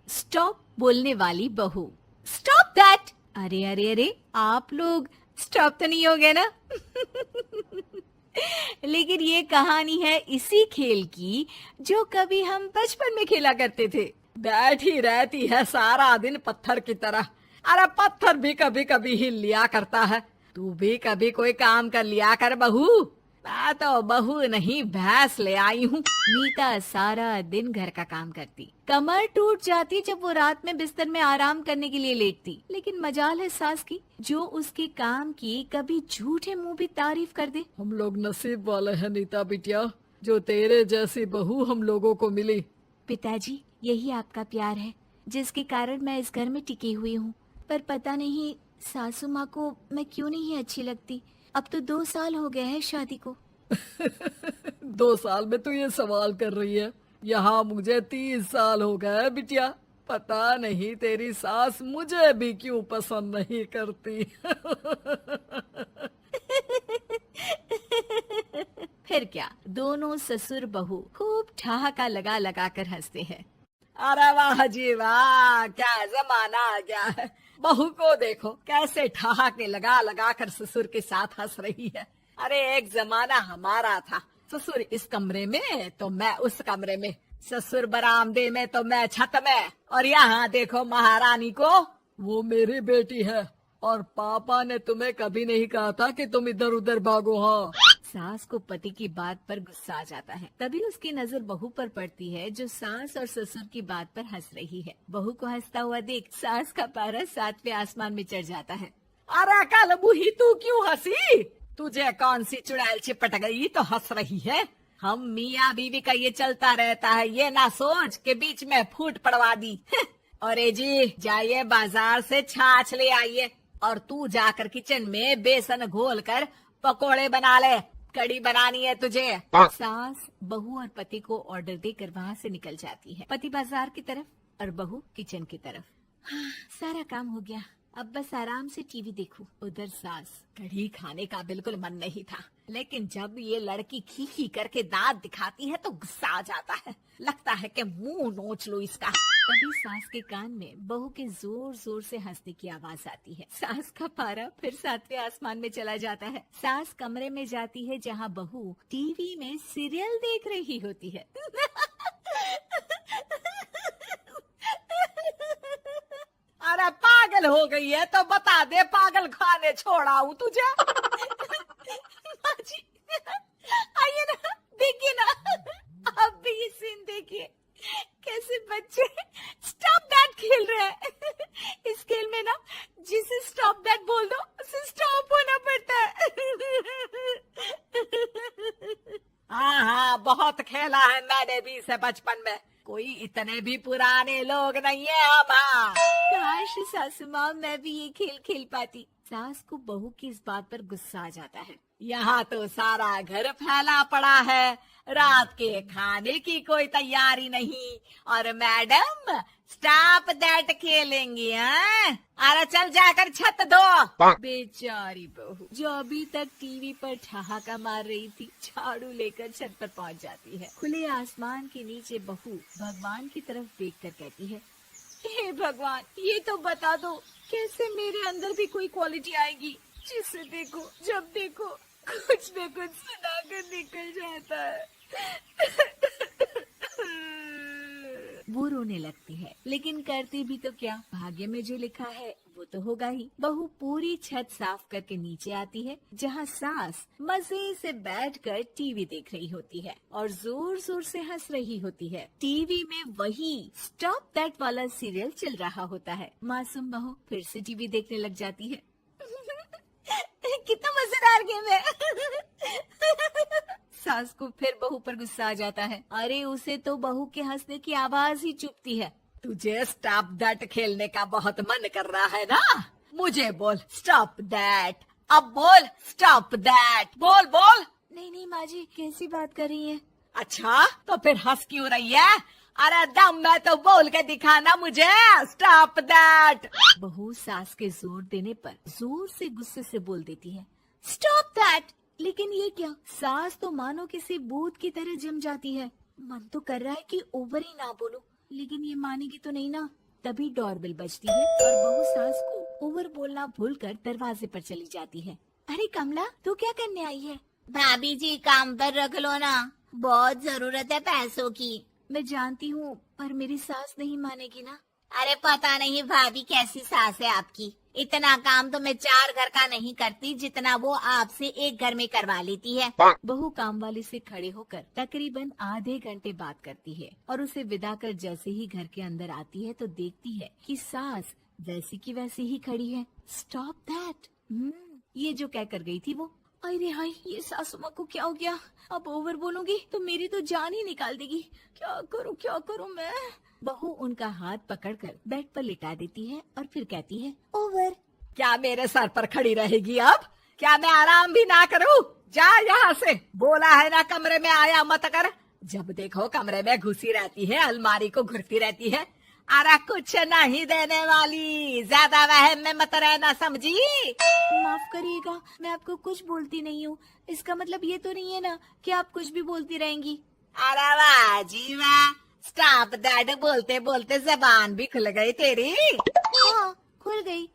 स्टॉप बोलने वाली बहू। Stop that! अरे अरे अरे, आप लोग स्टॉप तो नहीं हो गए ना? लेकिन ये कहानी है इसी खेल की जो कभी हम बचपन में खेला करते थे। बैठी रहती है सारा दिन पत्थर की तरह। अरे पत्थर भी कभी कभी हिल लिया करता है। तू भी कभी कोई काम कर लिया कर बहू। मैं तो बहू नहीं, भैंस ले आई हूँ। नीता सारा दिन घर का काम करती, कमर टूट जाती जब वो रात में बिस्तर में आराम करने के लिए लेटती। लेकिन मजाल है सास की, जो उसके काम की कभी झूठे मुंह भी तारीफ कर दे। हम लोग नसीब वाले हैं नीता बिटिया, जो तेरे जैसी बहू हम लोगों को मिली। पिताजी, यही आपका प्यार है जिसके कारण मैं इस घर में टिकी हुई हूँ। पर पता नहीं सासू माँ को मैं क्यों नहीं अच्छी लगती। अब तो 2 साल हो गए हैं शादी को। 2 साल में तू ये सवाल कर रही है? यहाँ मुझे 30 साल हो गए बिटिया। पता नहीं तेरी सास मुझे भी क्यों पसंद नहीं करती। फिर क्या, दोनों ससुर बहू खूब ठहाका लगा लगा कर हंसते हैं। अरे वाह जी वाह, क्या जमाना आ गया है। बहू को देखो कैसे ठहाके लगा लगा कर ससुर के साथ हंस रही है। अरे एक जमाना हमारा था, ससुर इस कमरे में तो मैं उस कमरे में, ससुर बरामदे में तो मैं छत में, और यहाँ देखो महारानी को, वो मेरी बेटी है। और पापा ने तुम्हें कभी नहीं कहा था कि तुम इधर उधर भागो। हाँ, सास को पति की बात पर गुस्सा आ जाता है। तभी उसकी नजर बहू पर पड़ती है, जो सास और ससुर की बात पर हंस रही है। बहू को हंसता हुआ देख सास का पारा 7वें आसमान में चढ़ जाता है। अरे कल बुही, तू क्यों हंसी? तुझे कौन सी चुड़ैल चिपट गई तो हंस रही है? हम मियाँ बीवी का ये चलता रहता है, ये ना सोच के बीच में फूट पड़वा दी। अरे जी, जाइए बाजार से छाछ ले आइए, और तू जाकर किचन में बेसन घोल कर पकोड़े बना ले, कड़ी बनानी है तुझे। सास बहू और पति को ऑर्डर देकर वहाँ से निकल जाती है। पति बाजार की तरफ और बहू किचन की तरफ। हाँ, सारा काम हो गया, अब बस आराम से टीवी देखूं। उधर सास, कड़ी खाने का बिल्कुल मन नहीं था, लेकिन जब ये लड़की खी खी करके दांत दिखाती है तो गुस्सा आ जाता है, लगता है कि मुंह नोच लो इसका। तभी सास के कान में बहू के जोर जोर से हंसने की आवाज आती है। सास का पारा फिर 7वें आसमान में चला जाता है। सास कमरे में जाती है जहाँ बहू टीवी में सीरियल देख रही होती है। अरे पागल हो गई है तो बता दे, पागल खाने छोड़ाऊं तुझे? जी, आइए ना, देखिए ना, आप भी ये सीन देखिए, कैसे बच्चे स्टॉप दैट खेल रहे हैं। इस खेल में ना जिसे स्टॉप दैट बोल दो उसे स्टॉप होना पड़ता है। हाँ, बहुत खेला है मैंने भी इसे बचपन में। कोई इतने भी पुराने लोग नहीं है हम। काश सासू माँ मैं भी ये खेल खेल पाती। सास को बहू की इस बात पर गुस्सा आ जाता है। यहाँ तो सारा घर फैला पड़ा है, रात के खाने की कोई तैयारी नहीं, और मैडम स्टॉप दैट खेलेंगी। हाँ, अरे चल जाकर छत धो। बेचारी बहू जो अभी तक टीवी पर ठहाका मार रही थी, झाड़ू लेकर छत पर पहुंच जाती है। खुले आसमान के नीचे बहू भगवान की तरफ देखकर कहती है, हे भगवान, ये तो बता दो कैसे मेरे अंदर भी कोई क्वालिटी आएगी जिसे देखो जब देखो कुछ न कुछ सुनाकर निकल जाता है। वो रोने लगती है, लेकिन करती भी तो क्या, भाग्य में जो लिखा है वो तो होगा ही। बहू पूरी छत साफ करके नीचे आती है जहाँ सास मजे से बैठकर टीवी देख रही होती है और जोर जोर से हंस रही होती है। टीवी में वही स्टॉप दैट वाला सीरियल चल रहा होता है। मासूम बहू फिर से टीवी देखने लग जाती है। कितना मजेदार गेम है। सास को फिर बहू पर गुस्सा आ जाता है। अरे उसे तो बहू के हंसने की आवाज ही चुभती है। तुझे स्टॉप दैट खेलने का बहुत मन कर रहा है ना? मुझे बोल स्टॉप दैट, अब बोल स्टॉप दैट, बोल बोल। नहीं नहीं माँ जी, कैसी बात कर रही है? अच्छा तो फिर हंस क्यों रही है? अरे दम में तो बोल के दिखाना मुझे स्टॉप दैट। बहू सास के जोर देने पर जोर से गुस्से से बोल देती है, स्टॉप दैट। लेकिन ये क्या, सास तो मानो किसी भूत की तरह जम जाती है। मन तो कर रहा है कि ओवर ही ना बोलो, लेकिन ये मानेगी तो नहीं ना। तभी डोरबेल बजती है और बहू सास को ओवर बोलना भूलकर दरवाजे पर चली जाती है। अरे कमला, तू क्या करने आई है? भाभी जी काम पर रख लो ना, बहुत जरूरत है पैसों की। मैं जानती हूँ, पर मेरी सास नहीं मानेगी ना। अरे पता नहीं भाभी कैसी सास है आपकी, इतना काम तो मैं 4 घर का नहीं करती जितना वो आपसे एक घर में करवा लेती है। बहू काम वाली से खड़े होकर तकरीबन आधे घंटे बात करती है और उसे विदा कर जैसे ही घर के अंदर आती है तो देखती है कि सास वैसी की वैसी ही खड़ी है। स्टॉप दैट, ये जो कह कर गई थी वो। अरे हाय, ये सासू माँ को क्या हो गया? अब ओवर बोलूंगी तो मेरी तो जान ही निकाल देगी। क्या करूँ मैं? बहू उनका हाथ पकड़कर बेड पर लिटा देती है और फिर कहती है, ओवर। क्या मेरे सर पर खड़ी रहेगी अब? क्या मैं आराम भी ना करूं? जा यहाँ से, बोला है ना कमरे में आया मत कर। जब देखो कमरे में घुसी रहती है, अलमारी को घुरती रहती है। अरे कुछ नहीं देने वाली, ज्यादा वहम में मत रहना, समझी? माफ करिएगा, मैं आपको कुछ बोलती नहीं हूँ। इसका मतलब ये तो नहीं है ना कि आप कुछ भी बोलती रहेंगी। अरे वाह जी वाह, स्टॉप दैट बोलते बोलते जबान भी खुल गई तेरी। हाँ, खुल गई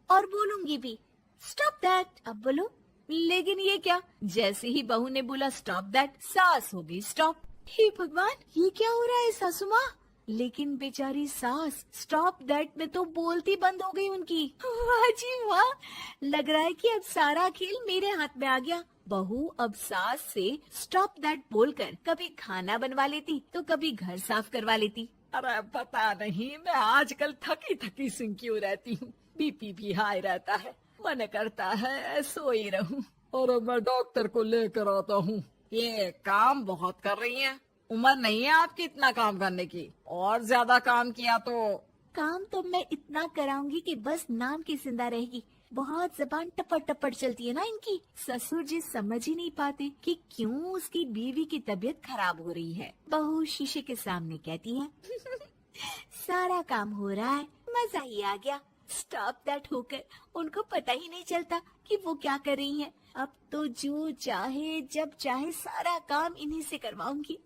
और बोलूंगी भी। स्टॉप दैट, अब बोलो। लेकिन ये क्या, जैसे ही बहू ने बोला स्टॉप दैट, सास हो गई स्टॉप। हे भगवान, ये क्या हो रहा है सासू माँ? लेकिन बेचारी सास स्टॉप दैट में तो बोलती बंद हो गई उनकी। वाह जी वाह, लग रहा है कि अब सारा खेल मेरे हाथ में आ गया। बहू अब सास से स्टॉप दैट बोलकर कभी खाना बनवा लेती तो कभी घर साफ करवा लेती। अरे पता नहीं, मैं आजकल थकी थकी सी क्यों रहती हूँ। बीपी भी हाई रहता है, मन करता है सोई रहूं। और मैं डॉक्टर को लेकर आता हूँ। ये काम बहुत कर रही हैं, उम्र नहीं है आपकी इतना काम करने की। और ज्यादा काम किया काम तो मैं इतना कराऊंगी कि बस नाम की जिंदा रहेगी। बहुत जबान टपट टपट चलती है ना इनकी। ससुर जी समझ ही नहीं पाते कि क्यों उसकी बीवी की तबीयत खराब हो रही है। बहू शीशे के सामने कहती है, सारा काम हो रहा है, मजा ही आ गया। स्टॉप दैट होकर उनको पता ही नहीं चलता कि वो क्या कर रही हैं। अब तो जो चाहे जब चाहे सारा काम इन्हीं से करवाऊंगी।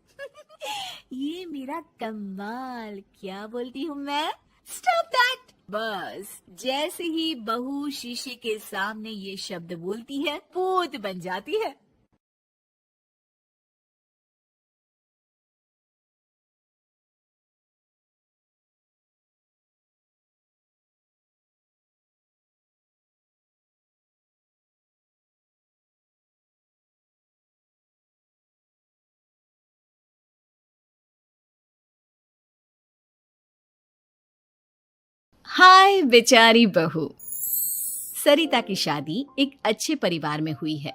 ये मेरा कमाल, क्या बोलती हूँ मैं? Stop that. बस जैसे ही बहू शीशे के सामने ये शब्द बोलती है, भूत बन जाती है। हाय बेचारी बहू। सरिता की शादी एक अच्छे परिवार में हुई है।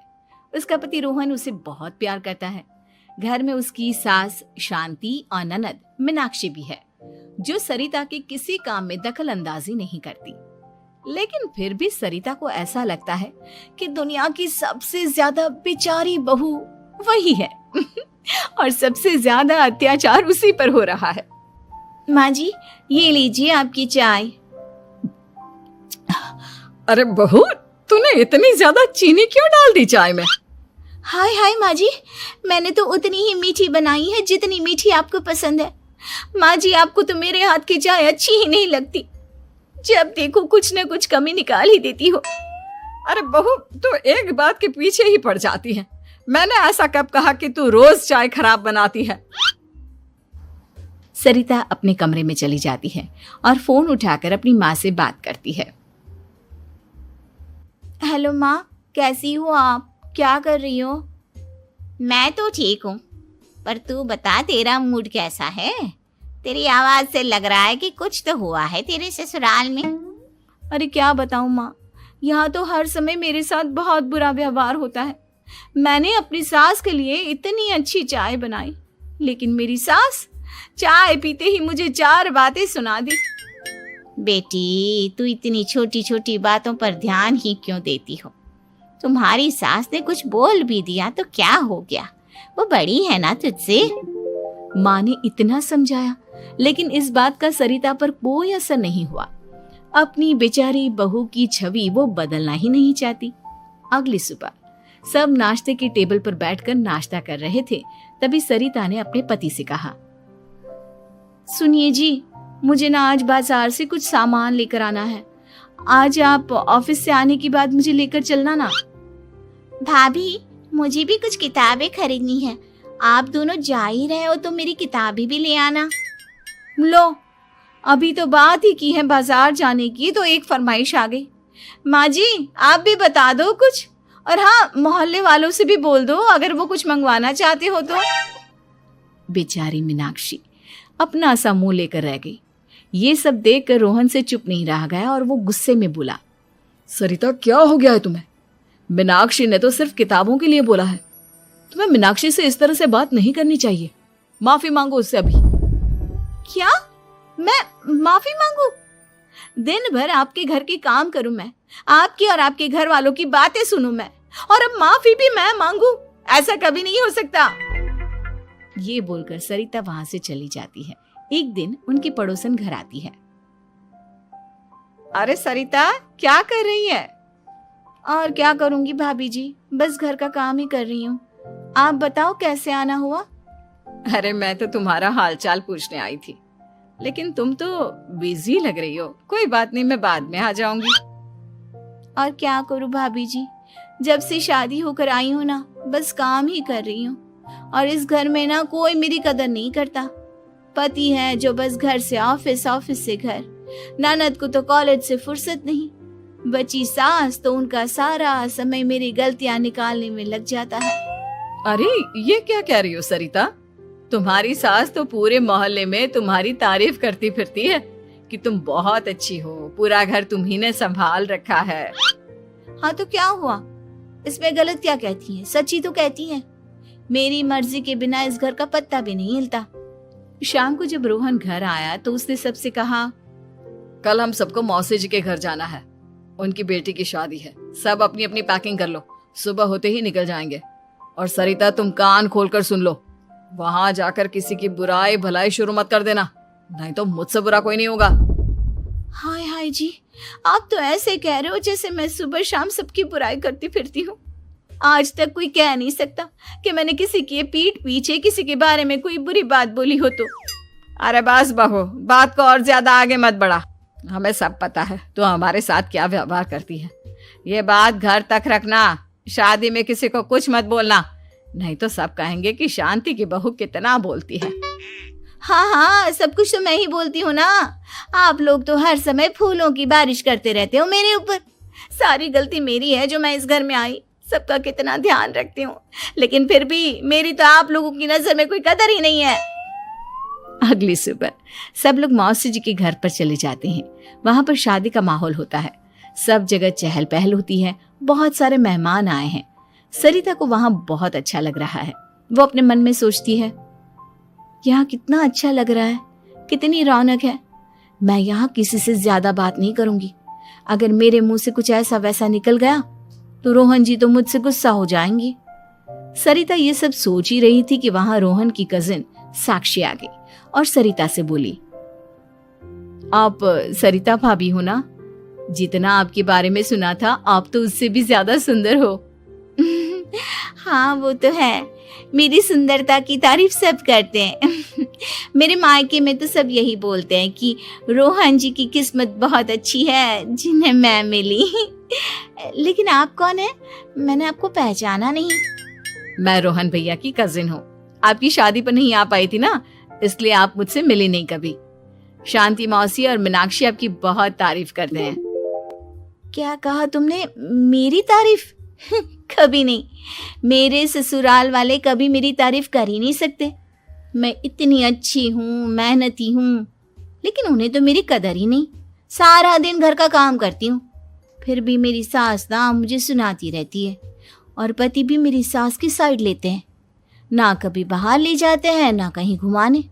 उसका पति रोहन उसे बहुत प्यार करता है। घर में उसकी सास शांति और ननद मीनाक्षी भी है, जो सरिता के किसी काम में दखल अंदाजी नहीं करती। लेकिन फिर भी सरिता को ऐसा लगता है कि दुनिया की सबसे ज्यादा बेचारी बहू वही है और सबसे ज्यादा अत्याचार उसी पर हो रहा है। माँ जी, ये लीजिए आपकी चाय। अरे बहू, तूने इतनी ज्यादा चीनी क्यों डाल दी चाय में? हाय हाय माँ जी, मैंने तो उतनी ही मीठी बनाई है जितनी मीठी आपको पसंद है। माँ जी, आपको तो मेरे हाथ की चाय अच्छी ही नहीं लगती। जब देखो कुछ न कुछ कमी निकाल ही देती हो। अरे बहू, तू एक बात के पीछे ही पड़ जाती है। मैंने ऐसा कब कहा कि तू रोज चाय खराब बनाती है? सरिता अपने कमरे में चली जाती है और फोन उठाकर अपनी माँ से बात करती है। हेलो माँ, कैसी हो आप? क्या कर रही हो? मैं तो ठीक हूँ, पर तू बता, तेरा मूड कैसा है? तेरी आवाज से लग रहा है कि कुछ तो हुआ है तेरे ससुराल में। अरे क्या बताऊँ माँ, यहाँ तो हर समय मेरे साथ बहुत बुरा व्यवहार होता है। मैंने अपनी सास के लिए इतनी अच्छी चाय बनाई, लेकिन मेरी सास चाय पीते ही मुझे 4 बातें सुना दी। बेटी, तू इतनी छोटी छोटी बातों पर ध्यान ही क्यों देती हो? तुम्हारी सास ने कुछ बोल भी दिया तो क्या हो गया, वो बड़ी है ना तुझसे। माँ ने इतना समझाया, लेकिन इस बात का सरिता पर कोई असर नहीं हुआ। अपनी बेचारी बहू की छवि वो बदलना ही नहीं चाहती। अगली सुबह सब नाश्ते के टेबल पर बैठकर नाश्ता कर रहे थे, तभी सरिता ने अपने पति से कहा, सुनिए जी, मुझे ना आज बाजार से कुछ सामान लेकर आना है। आज आप ऑफिस से आने के बाद मुझे लेकर चलना ना। भाभी, मुझे भी कुछ किताबें खरीदनी है। आप दोनों जा ही रहे हो तो मेरी किताबें भी ले आना। लो, अभी तो बात ही की है बाजार जाने की, तो एक फरमाइश आ गई। माँ जी, आप भी बता दो कुछ, और हाँ, मोहल्ले वालों से भी बोल दो अगर वो कुछ मंगवाना चाहते हो तो। बेचारी मीनाक्षी अपना सा मुंह लेकर रह गई। ये सब देखकर रोहन से चुप नहीं रह गया और वो गुस्से में बोला, सरिता, क्या हो गया है तुम्हें? मीनाक्षी ने तो सिर्फ किताबों के लिए बोला है। तुम्हें मीनाक्षी से इस तरह से बात नहीं करनी चाहिए। माफी मांगो उससे अभी। क्या? मैं माफी मांगू? दिन भर आपके घर के काम करूं मैं, आपकी और आपके घर वालों की बातें सुनूं मैं, और अब माफी भी मैं मांगू? ऐसा कभी नहीं हो सकता। ये बोलकर सरिता वहां से चली जाती है। एक दिन उनकी पड़ोसन घर आती है। अरे सरिता, क्या कर रही है? और क्या करूंगी भाभी जी, बस घर का काम ही कर रही हूँ। आप बताओ कैसे आना हुआ? अरे मैं तो तुम्हारा हालचाल पूछने आई थी, लेकिन तुम तो बिजी लग रही हो। कोई बात नहीं, मैं बाद में आ जाऊंगी। और क्या करूँ भाभी जी, जब से शादी होकर आई हूँ ना, बस काम ही कर रही हूँ। और इस घर में ना कोई मेरी कदर नहीं करता। पति है जो बस घर से ऑफिस, ऑफिस से घर। ननद को तो कॉलेज से फुर्सत नहीं। बची सास तो उनका सारा समय मेरी गलतियां निकालने में लग जाता है। अरे ये क्या कह रही हो सरिता? तुम्हारी सास तो पूरे मोहल्ले में तुम्हारी तारीफ करती फिरती है कि तुम बहुत अच्छी हो, पूरा घर तुम्ही ने संभाल रखा है। हाँ तो क्या हुआ, इसमें गलत क्या कहती हैं? सच्ची तो कहती हैं। मेरी मर्जी के बिना इस घर का पत्ता भी नहीं हिलता। शाम को जब रोहन घर आया तो उसने सबसे कहा, कल हम सबको मौसी जी के घर जाना है, उनकी बेटी की शादी है। सब अपनी अपनी पैकिंग कर लो, सुबह होते ही निकल जाएंगे। और सरिता, तुम कान खोलकर सुन लो, वहां जाकर किसी की बुराई भलाई शुरू मत कर देना, नहीं तो मुझसे बुरा कोई नहीं होगा। हाय हाय जी, आप तो ऐसे कह रहे हो जैसे मैं सुबह शाम सबकी बुराई करती फिरती हूँ। आज तक कोई कह नहीं सकता कि मैंने किसी के पीठ पीछे किसी के बारे में कोई बुरी बात बोली हो तो। अरे बस बहू, बात को और ज्यादा आगे मत बढ़ा। हमें सब पता है तो हमारे साथ क्या व्यवहार करती है। ये बात घर तक रखना, शादी में किसी को कुछ मत बोलना, नहीं तो सब कहेंगे कि शांति की बहू कितना बोलती है। हाँ हाँ, सब कुछ तो मैं ही बोलती हूँ ना। आप लोग तो हर समय फूलों की बारिश करते रहते हो मेरे ऊपर। सारी गलती मेरी है जो मैं इस घर में आई। सबका कितना ध्यान रखती हूँ, लेकिन फिर भी मेरी तो आप लोगों की नजर में कोई कदर ही नहीं है। अगली सुबह सब लोग मौसी जी के घर पर चले जाते हैं। वहां पर शादी का माहौल होता है, सब जगह चहल पहल होती है, बहुत सारे मेहमान आए हैं। सरिता को वहां बहुत अच्छा लग रहा है। वो अपने मन में सोचती है, यहाँ कितना अच्छा लग रहा है, कितनी रौनक है। मैं यहाँ किसी से ज्यादा बात नहीं करूंगी। अगर मेरे मुंह से कुछ ऐसा वैसा निकल गया तो रोहन जी तो मुझसे गुस्सा हो जाएंगी। सरिता ये सब सोच ही रही थी कि वहां रोहन की कजिन साक्षी आ गई और सरिता से बोली, आप सरिता भाभी हो ना? जितना आपके बारे में सुना था आप तो उससे भी ज्यादा सुंदर हो। हाँ वो तो है, मेरी सुंदरता की तारीफ सब करते हैं। मेरे मायके में तो सब यही बोलते हैं कि रोहन जी की किस्मत बहुत अच्छी है जिन्हें मैं मिली। लेकिन आप कौन है? मैंने आपको पहचाना नहीं। मैं रोहन भैया की कजिन हूँ। आपकी शादी पर नहीं आ पाई थी ना, इसलिए आप मुझसे मिली नहीं कभी। शांति मौसी और मीनाक्षी आपकी बहुत तारीफ करते हैं। क्या कहा तुमने? मेरी तारीफ? कभी नहीं। मेरे ससुराल वाले कभी मेरी तारीफ कर ही नहीं सकते। मैं इतनी अच्छी हूँ, मेहनती हूँ, लेकिन उन्हें तो मेरी कदर ही नहीं। सारा दिन घर का काम करती हूँ, फिर भी मेरी सास ना मुझे सुनाती रहती है और पति भी मेरी सास की साइड लेते हैं। ना कभी बाहर ले जाते हैं ना कहीं घुमाने।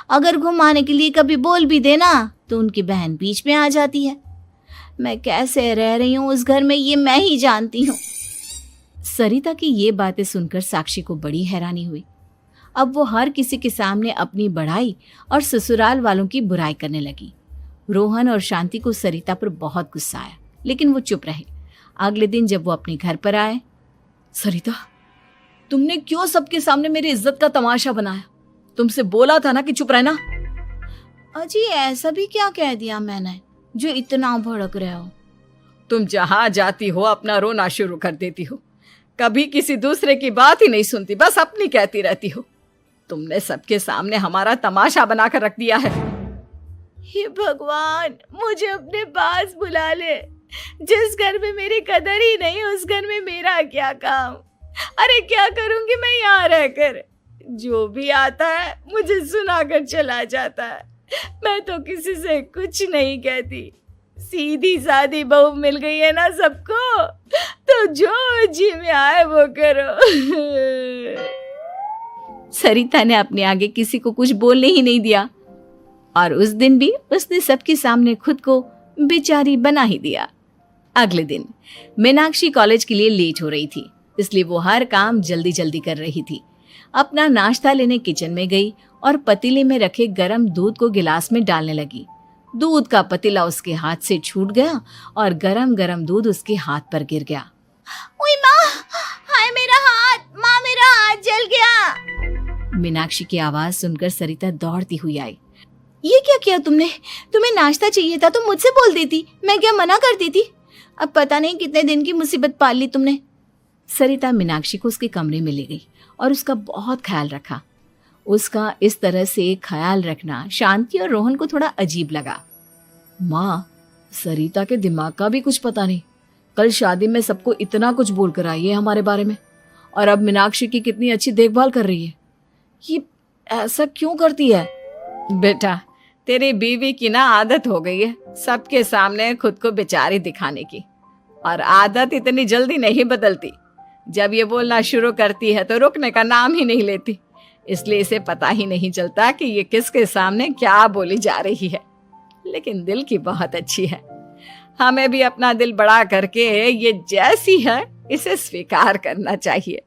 अगर घुमाने के लिए कभी बोल भी देना तो उनकी बहन बीच में आ जाती है। मैं कैसे रह रही हूँ उस घर में ये मैं ही जानती हूँ। सरिता की ये बातें सुनकर साक्षी को बड़ी हैरानी हुई। अब वो हर किसी के सामने अपनी बढ़ाई और ससुराल वालों की बुराई करने लगी। रोहन और शांति को सरिता पर बहुत गुस्सा आया, लेकिन वो चुप रहे। अगले दिन जब वो अपने घर पर आए, सरिता, तुमने क्यों सबके सामने मेरी इज्जत का तमाशा बनाया? तुमसे बोला था ना कि चुप रहना। अजी ऐसा भी क्या कह दिया मैंने जो इतना भड़क रहे हो? तुम जहां जाती हो अपना रोना शुरू कर देती हो, कभी किसी दूसरे की बात ही नहीं सुनती, बस अपनी कहती रहती हो। तुमने सबके सामने हमारा तमाशा बनाकर रख दिया है। हे भगवान, मुझे अपने पास बुला ले। जिस घर में मेरी कदर ही नहीं उस घर में मेरा क्या काम? अरे क्या करूंगी मैं यहाँ रहकर? जो भी आता है मुझे सुनाकर चला जाता है। मैं तो किसी से कुछ नहीं कहती। सीधी सादी बहू मिल गई है ना सबको, तो जो जी में आए वो करो। सरिता ने अपने आगे किसी को कुछ बोलने ही नहीं दिया और उस दिन भी उसने सबके सामने खुद को बेचारी बना ही दिया। अगले दिन मीनाक्षी कॉलेज के लिए लेट हो रही थी, इसलिए वो हर काम जल्दी जल्दी कर रही थी। अपना नाश्ता लेने किचन में गई और पतीले में रखे गरम दूध को गिलास में डालने लगी। दूध का पतीला उसके हाथ से छूट गया और गरम गरम दूध उसके हाथ पर गिर गया। ओए माँ, हाय मेरा हाथ, माँ मेरा हाथ जल गया। मीनाक्षी की आवाज सुनकर सरिता दौड़ती हुई आई। ये क्या किया तुमने? तुम्हें नाश्ता चाहिए था तो मुझसे बोल देती, मैं क्या मना करती थी? अब पता नहीं कितने दिन की मुसीबत पाल ली तुमने। सरिता मीनाक्षी को उसके कमरे में ले गई और उसका बहुत ख्याल रखा। उसका इस तरह से ख्याल रखना शांति और रोहन को थोड़ा अजीब लगा। माँ, सरिता के दिमाग का भी कुछ पता नहीं। कल शादी में सबको इतना कुछ बोल कर आई है हमारे बारे में, और अब मीनाक्षी की कितनी अच्छी देखभाल कर रही है। ये ऐसा क्यों करती है? बेटा, तेरी बीवी की ना आदत हो गई है सबके सामने खुद को बेचारी दिखाने की, और आदत इतनी जल्दी नहीं बदलती। जब ये बोलना शुरू करती है तो रुकने का नाम ही नहीं लेती, इसलिए इसे पता ही नहीं चलता कि ये किसके सामने क्या बोली जा रही है। लेकिन दिल की बहुत अच्छी है। हमें भी अपना दिल बड़ा करके ये जैसी है इसे स्वीकार करना चाहिए।